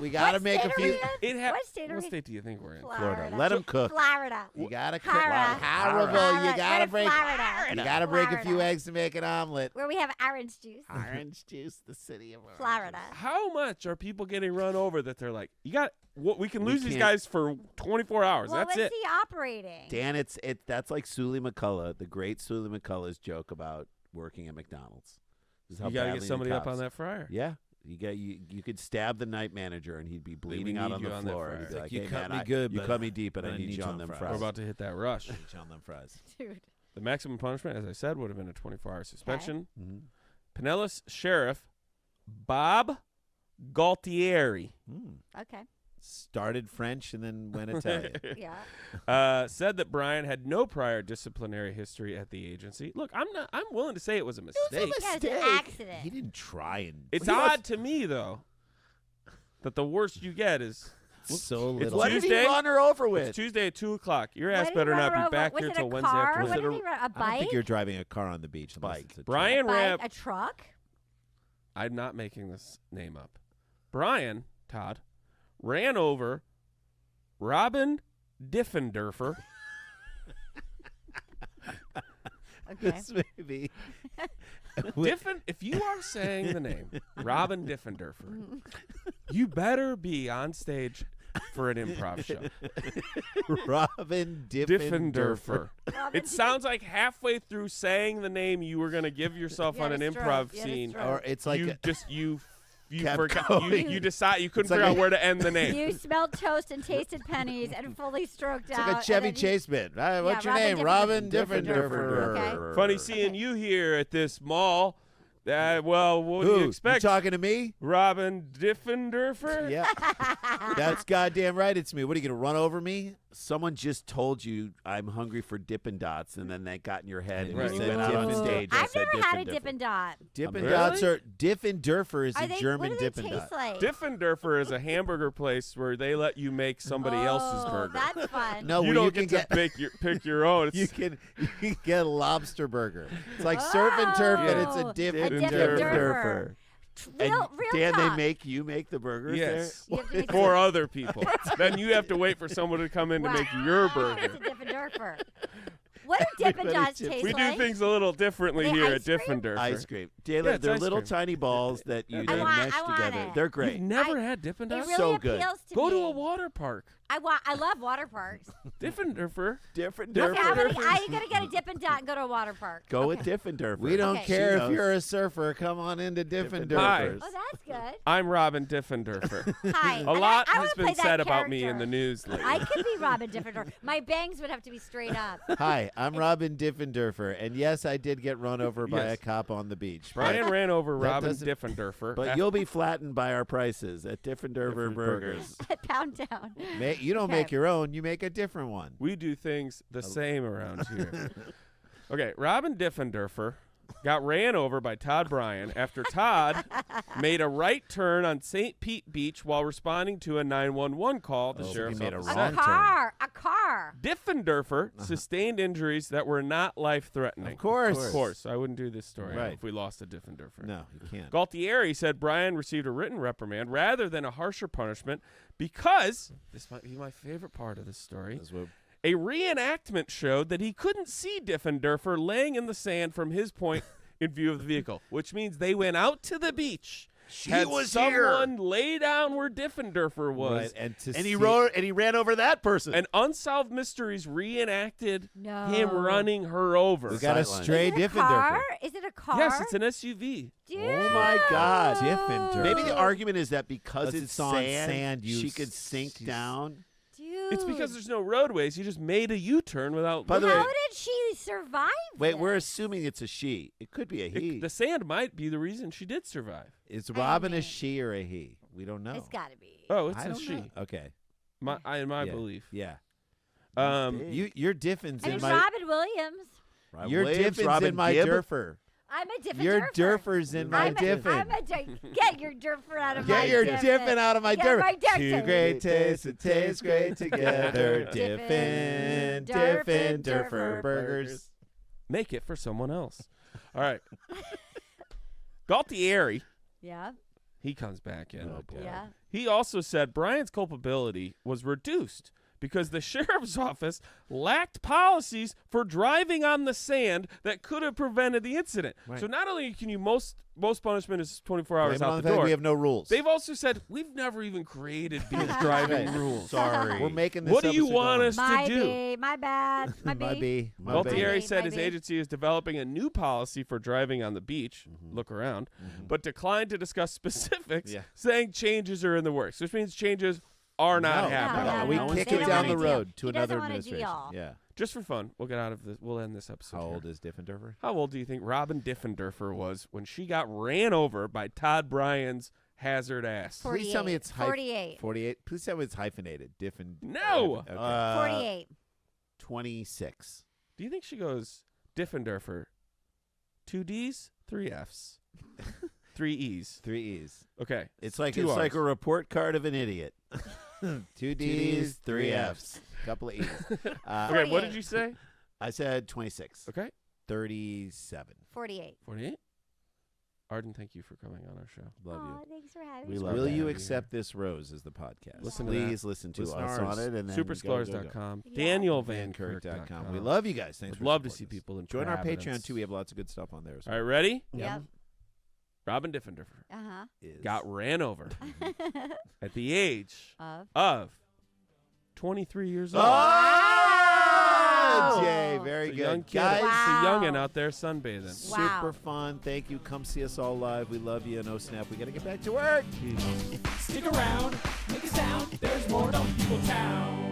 Speaker 3: We got to
Speaker 5: What
Speaker 3: make a
Speaker 5: state are
Speaker 3: few.
Speaker 5: we in?
Speaker 1: It ha-
Speaker 5: What state are
Speaker 1: what
Speaker 5: we in?
Speaker 1: state do you think we're in?
Speaker 5: Florida.
Speaker 2: Let 'em cook.
Speaker 5: Florida.
Speaker 3: You got to
Speaker 5: Florida.
Speaker 3: horrible.
Speaker 5: Florida.
Speaker 3: You got
Speaker 5: We're
Speaker 3: to
Speaker 5: in
Speaker 3: break.
Speaker 5: Florida.
Speaker 3: You got to break a few
Speaker 5: Florida.
Speaker 3: eggs to make an omelet.
Speaker 5: Where we have orange juice.
Speaker 2: Orange juice, the city of orange.
Speaker 5: Florida.
Speaker 1: How much are people getting run over that they're like, "You got what? We can
Speaker 2: We
Speaker 1: lose these
Speaker 2: can't-
Speaker 1: guys for 24 hours.
Speaker 5: Well,
Speaker 1: That's
Speaker 5: was
Speaker 1: it."
Speaker 5: he operating?
Speaker 2: Dan, that's like Sully McCullough, the great Sully McCullough's joke about working at McDonald's. This is how
Speaker 1: You got to
Speaker 2: badly
Speaker 1: get
Speaker 2: the
Speaker 1: somebody up
Speaker 2: cops-
Speaker 1: on that fryer.
Speaker 2: Yeah. You could stab the night manager and he'd be bleeding
Speaker 1: we
Speaker 2: out
Speaker 1: need
Speaker 2: on
Speaker 1: you
Speaker 2: the
Speaker 1: on that
Speaker 2: floor.
Speaker 1: fryer.
Speaker 2: And he'd be
Speaker 3: It's
Speaker 2: like,
Speaker 3: you
Speaker 2: hey,
Speaker 3: cut
Speaker 2: man,
Speaker 3: me good,
Speaker 2: you
Speaker 3: but
Speaker 2: cut me deep, and
Speaker 3: but
Speaker 2: I need you on them
Speaker 1: We're
Speaker 2: fries.
Speaker 1: about to hit that rush.
Speaker 3: Each on them fries.
Speaker 5: Dude.
Speaker 1: The maximum punishment, as I said, would have been a 24-hour suspension.
Speaker 2: Mhm.
Speaker 1: Pinellas Sheriff Bob Galtieri
Speaker 5: Okay.
Speaker 3: Started French and then went Italian.
Speaker 5: Yeah.
Speaker 1: said that Bryan had no prior disciplinary history at the agency. Look, I'm willing to say it was a mistake.
Speaker 5: Yeah, it's an accident.
Speaker 3: He didn't try and.
Speaker 1: It's
Speaker 2: He was-
Speaker 1: odd to me though that the worst you get is
Speaker 3: so
Speaker 1: It's
Speaker 3: little.
Speaker 2: What did he
Speaker 1: Tuesday?
Speaker 2: run her over
Speaker 1: It's
Speaker 2: with?
Speaker 1: Tuesday at 2:00. Your
Speaker 5: What
Speaker 1: ass
Speaker 5: did he
Speaker 1: better
Speaker 5: run
Speaker 1: not
Speaker 5: her
Speaker 1: be
Speaker 5: over?
Speaker 1: back
Speaker 5: Was
Speaker 1: here
Speaker 5: it
Speaker 1: till
Speaker 5: a
Speaker 1: Wednesday
Speaker 5: car?
Speaker 1: afternoon.
Speaker 5: What
Speaker 2: Was
Speaker 5: did
Speaker 2: it
Speaker 5: he run? A
Speaker 3: I don't
Speaker 5: bike?
Speaker 3: think you're driving a car on the beach. unless
Speaker 2: Bike.
Speaker 3: it's a
Speaker 1: Brian
Speaker 5: Bike?
Speaker 1: Rapp.
Speaker 5: A truck?
Speaker 1: I'm not making this name up. Brian Todd ran over Robin Diffenderfer.
Speaker 5: Okay.
Speaker 3: This may be.
Speaker 1: If you are saying the name Robin Diffenderfer, you better be on stage for an improv show.
Speaker 3: Robin Diffenderfer.
Speaker 1: Diffenderfer. It sounds like halfway through saying the name you were going to give yourself
Speaker 5: You
Speaker 1: on
Speaker 5: had
Speaker 1: an
Speaker 5: a stroke.
Speaker 1: improv
Speaker 5: You had a
Speaker 1: scene.
Speaker 5: stroke.
Speaker 3: Or it's like
Speaker 1: You
Speaker 3: kept
Speaker 1: forgot.
Speaker 3: going.
Speaker 1: You decide you couldn't
Speaker 3: It's like
Speaker 1: figure out
Speaker 3: a-
Speaker 1: where to end the name.
Speaker 5: You smelled toast and tasted pennies and fully stroked
Speaker 3: it's
Speaker 5: out.
Speaker 3: like a
Speaker 5: and
Speaker 3: Chevy
Speaker 5: then you-
Speaker 3: Chase bit. What's your
Speaker 5: Robin
Speaker 3: name? Robin
Speaker 2: Diffenderfer.
Speaker 3: Diffenderfer.
Speaker 5: Okay.
Speaker 1: Funny seeing you here at this mall. Well, what do
Speaker 3: Who?
Speaker 1: you expect?
Speaker 3: talking to me?
Speaker 1: Robin Diffenderfer?
Speaker 3: Yeah. That's goddamn right. It's me. What are you gonna run over me?
Speaker 2: Someone just told you I'm hungry for Dippin' Dots, and then that got in your head, and
Speaker 1: Right.
Speaker 2: you
Speaker 3: said
Speaker 2: went out on
Speaker 3: Dippin'
Speaker 2: stage. and
Speaker 5: I've
Speaker 2: said
Speaker 5: never had a
Speaker 2: Diffin'
Speaker 5: Dippin' Dot.
Speaker 3: Dippin'
Speaker 1: Really?
Speaker 3: Dots are Diffenderfer is
Speaker 5: Are
Speaker 3: a
Speaker 5: they,
Speaker 3: German
Speaker 5: what do they
Speaker 3: Dippin'
Speaker 5: taste
Speaker 3: Dot.
Speaker 5: like?
Speaker 1: Diffenderfer is a hamburger place where they let you make somebody else's
Speaker 5: Oh,
Speaker 1: burger.
Speaker 5: That's fun.
Speaker 3: No,
Speaker 1: you
Speaker 3: where
Speaker 1: don't
Speaker 3: you can
Speaker 1: get to pick your own. It's
Speaker 3: you can get a lobster burger. It's like surf and turf, and it's a
Speaker 5: Oh,
Speaker 3: Diffenderfer.
Speaker 2: And
Speaker 5: Real
Speaker 2: Dan,
Speaker 5: talk.
Speaker 2: you make the burgers
Speaker 1: yes,
Speaker 5: You have to make
Speaker 1: for other people. Then you have to wait for someone to come in to make your burger.
Speaker 5: It's a Diffenderfer. What do Dippin'
Speaker 3: Everybody
Speaker 5: Dots
Speaker 3: tips.
Speaker 5: taste
Speaker 1: We
Speaker 5: like?
Speaker 1: do things a little differently
Speaker 5: They
Speaker 1: here
Speaker 5: ice
Speaker 1: at
Speaker 5: cream?
Speaker 1: Diffenderfer.
Speaker 2: Ice cream. Dan,
Speaker 1: Yeah, it's
Speaker 2: they're
Speaker 1: ice
Speaker 2: little
Speaker 1: cream.
Speaker 2: tiny balls that you
Speaker 1: I
Speaker 2: then
Speaker 5: want-
Speaker 2: mesh
Speaker 5: I want
Speaker 2: together.
Speaker 5: it.
Speaker 2: They're
Speaker 1: You've
Speaker 2: great.
Speaker 1: never
Speaker 5: I-
Speaker 1: had Dippin'
Speaker 5: It
Speaker 1: Dots?
Speaker 5: really
Speaker 2: So good.
Speaker 5: appeals to
Speaker 1: Go
Speaker 5: me.
Speaker 1: to a water park.
Speaker 5: I love water parks.
Speaker 1: Diffenderfer.
Speaker 2: Different
Speaker 5: Okay, I'm
Speaker 2: Diffenderfer.
Speaker 5: gonna get a Dippin' Dot and go to a water park.
Speaker 2: Go with
Speaker 5: Okay.
Speaker 2: Diffenderfer.
Speaker 3: We don't
Speaker 5: Okay.
Speaker 3: care
Speaker 2: She
Speaker 3: if
Speaker 2: knows.
Speaker 3: you're a surfer. Come on into
Speaker 1: Hi.
Speaker 3: Diffenderfers.
Speaker 5: Oh, that's good.
Speaker 1: I'm Robin Diffenderfer.
Speaker 5: Hi.
Speaker 1: A
Speaker 5: And
Speaker 1: lot
Speaker 5: I
Speaker 1: has
Speaker 5: wanna
Speaker 1: been
Speaker 5: play that
Speaker 1: said about me in
Speaker 5: character.
Speaker 1: the news lately.
Speaker 5: I could be Robin Diffenderfer. My bangs would have to be straight up.
Speaker 3: Hi, I'm Robin Diffenderfer, and yes, I did get run over by
Speaker 1: Yes.
Speaker 3: a cop on the beach.
Speaker 1: Brian ran over
Speaker 3: That
Speaker 1: Robin
Speaker 3: doesn't-
Speaker 1: Diffenderfer.
Speaker 2: But you'll be flattened by our prices at Diffenderfer
Speaker 1: Different
Speaker 2: Burgers.
Speaker 5: Pound down.
Speaker 3: You don't
Speaker 5: Okay.
Speaker 3: make your own; you make a different one.
Speaker 1: We do things the same around here. Okay, Robin Diffenderfer got ran over by Todd Bryan after Todd made a right turn on St. Pete Beach while responding to a 911 call. The
Speaker 3: Oh,
Speaker 1: sheriff's
Speaker 3: he made a
Speaker 1: office
Speaker 5: A
Speaker 3: wrong
Speaker 1: said.
Speaker 3: turn.
Speaker 5: car. A car.
Speaker 1: Diffenderfer sustained injuries that were not life-threatening.
Speaker 3: Of course.
Speaker 1: Of course. I wouldn't do this story
Speaker 3: Right.
Speaker 1: if we lost a Diffenderfer.
Speaker 3: No, you can't.
Speaker 1: Galtieri said Bryan received a written reprimand rather than a harsher punishment because, this might be my favorite part of this story,
Speaker 3: That's what-
Speaker 1: a reenactment showed that he couldn't see Diffenderfer laying in the sand from his point in view of the vehicle, which means they went out to the beach. Had
Speaker 2: was
Speaker 1: someone lay down where Diffenderfer was.
Speaker 3: Right, and to
Speaker 2: And he
Speaker 3: see-
Speaker 2: rode, and he ran over that person.
Speaker 1: And Unsolved Mysteries reenacted
Speaker 5: No.
Speaker 1: him running her over.
Speaker 3: We got a
Speaker 2: Sideline.
Speaker 3: stray
Speaker 5: Is it a
Speaker 3: Diffenderfer.
Speaker 5: car? Is it a car?
Speaker 1: Yes, it's an SUV.
Speaker 5: Dude.
Speaker 2: Oh my God.
Speaker 3: Diffenderfer.
Speaker 2: Maybe the argument is that because
Speaker 3: Because
Speaker 2: it's
Speaker 3: it's on
Speaker 2: sand,
Speaker 3: sand, you
Speaker 2: she could
Speaker 3: s-
Speaker 2: sink
Speaker 3: she's-
Speaker 2: down.
Speaker 5: Dude.
Speaker 1: It's because there's no roadways. He just made a U-turn without.
Speaker 2: By the
Speaker 5: How
Speaker 2: way-
Speaker 5: did she survive?
Speaker 2: Wait,
Speaker 5: this?
Speaker 2: we're assuming it's a she. It could be a he.
Speaker 1: The sand might be the reason she did survive.
Speaker 3: Is Robin a
Speaker 5: mean-
Speaker 3: she or a he? We don't know.
Speaker 5: It's got to be.
Speaker 1: Oh, it's
Speaker 3: I
Speaker 1: a
Speaker 3: don't
Speaker 1: she.
Speaker 3: know. Okay.
Speaker 1: In my
Speaker 3: Yeah.
Speaker 1: belief.
Speaker 3: Yeah.
Speaker 2: Big.
Speaker 3: Your Diffins
Speaker 5: I
Speaker 3: in
Speaker 5: mean,
Speaker 3: my
Speaker 5: Robin Williams.
Speaker 2: Robin
Speaker 3: your
Speaker 2: Williams,
Speaker 3: Diffins
Speaker 2: Robin
Speaker 3: in my
Speaker 2: Gibb.
Speaker 3: Durfer.
Speaker 5: I'm a Diffin
Speaker 3: Your
Speaker 5: Durfer.
Speaker 3: Durfers in my
Speaker 5: I'm
Speaker 3: Diffin.
Speaker 5: Get your Durfer out of my
Speaker 3: Get your
Speaker 5: Diffin.
Speaker 3: Diffin out of my
Speaker 5: Get
Speaker 3: Durfer.
Speaker 5: my Durfer.
Speaker 3: Two great tastes that taste great together.
Speaker 5: Diffin,
Speaker 3: Diffin,
Speaker 5: Durfin,
Speaker 3: Durfer
Speaker 5: Durfer
Speaker 3: burgers.
Speaker 1: Make it for someone else. All right. Galtieri,
Speaker 5: Yeah.
Speaker 1: he comes back in.
Speaker 3: Oh, boy.
Speaker 5: Yeah.
Speaker 1: He also said Bryan's culpability was reduced because the sheriff's office lacked policies for driving on the sand that could have prevented the incident.
Speaker 3: Right.
Speaker 1: So not only can you most punishment is 24 hours
Speaker 3: Blame it on
Speaker 1: out
Speaker 3: the
Speaker 1: the
Speaker 3: fact
Speaker 1: door.
Speaker 3: we have no rules.
Speaker 1: They've also said we've never even created these driving
Speaker 3: Right.
Speaker 1: rules.
Speaker 2: Sorry.
Speaker 3: We're making this
Speaker 1: What do you
Speaker 3: episode
Speaker 1: want
Speaker 3: going.
Speaker 1: us to
Speaker 5: My
Speaker 1: do?
Speaker 5: B. My bad. My B.
Speaker 3: My B. My
Speaker 5: Well,
Speaker 3: B.
Speaker 5: Galtieri-
Speaker 1: Galtieri said his
Speaker 5: maybe.
Speaker 1: agency is developing a new policy for driving on the beach, look around, but declined to discuss specifics,
Speaker 3: Yeah.
Speaker 1: saying changes are in the works, which means changes are not
Speaker 3: No.
Speaker 1: happening.
Speaker 5: No,
Speaker 3: We
Speaker 5: no,
Speaker 3: kick
Speaker 5: they
Speaker 3: it
Speaker 5: don't
Speaker 3: down
Speaker 5: want
Speaker 3: the
Speaker 5: a deal.
Speaker 3: road to
Speaker 5: He doesn't
Speaker 3: another
Speaker 5: want a
Speaker 3: administration.
Speaker 5: deal.
Speaker 3: Yeah.
Speaker 1: Just for fun, we'll get out of this. We'll end this episode.
Speaker 3: How
Speaker 1: here.
Speaker 3: old is Diffenderfer?
Speaker 1: How old do you think Robin Diffenderfer was when she got ran over by Todd Bryan's hazard ass?
Speaker 5: 48.
Speaker 3: Please tell me it's
Speaker 5: 48.
Speaker 3: 48. Please tell me it's hyphenated.
Speaker 1: No.
Speaker 3: Okay.
Speaker 5: 48.
Speaker 2: 26.
Speaker 1: Do you think she goes Diffenderfer? 2 D's, 3 F's, 3 E's.
Speaker 3: 3 E's.
Speaker 1: Okay,
Speaker 2: It's like
Speaker 1: two
Speaker 2: a
Speaker 1: R's.
Speaker 2: report card of an idiot. Two D's, three F's. Couple of E's.
Speaker 1: Okay, what did you say?
Speaker 2: I said 26.
Speaker 1: Okay.
Speaker 3: 37.
Speaker 5: 48.
Speaker 1: 48. Arden, thank you for coming on our show.
Speaker 3: Love
Speaker 5: Aw,
Speaker 3: you.
Speaker 5: thanks for having
Speaker 2: We
Speaker 5: me.
Speaker 2: love
Speaker 3: Will
Speaker 2: that.
Speaker 3: you
Speaker 1: Yeah.
Speaker 3: accept this rose as the podcast?
Speaker 1: Listen to
Speaker 2: Please listen to
Speaker 3: Listen
Speaker 2: us
Speaker 3: ours.
Speaker 2: on it. And then
Speaker 1: Supersclars.com.
Speaker 5: Yeah.
Speaker 3: DanielVanKirk.com. We love you guys. Thanks
Speaker 1: Would
Speaker 3: for
Speaker 1: love to see
Speaker 3: supporting us.
Speaker 1: people in
Speaker 3: Join our
Speaker 1: Providence.
Speaker 3: Patreon too. We have lots of good stuff on there as
Speaker 1: All
Speaker 3: well.
Speaker 1: right, ready?
Speaker 5: Yep.
Speaker 1: Robin Diffenderfer
Speaker 5: Uh-huh.
Speaker 1: got ran over at the age
Speaker 5: Of.
Speaker 1: of 23 years old.
Speaker 3: Oh, Jay, very
Speaker 1: It's a
Speaker 3: good.
Speaker 1: young kid.
Speaker 3: Guys,
Speaker 1: It's a
Speaker 5: Wow.
Speaker 1: youngin' out there sunbathing.
Speaker 5: Wow.
Speaker 3: super fun. Thank you. Come see us all live. We love you. No snap. We got to get back to work.
Speaker 4: Stick around, make a sound. There's more Dumb People Town.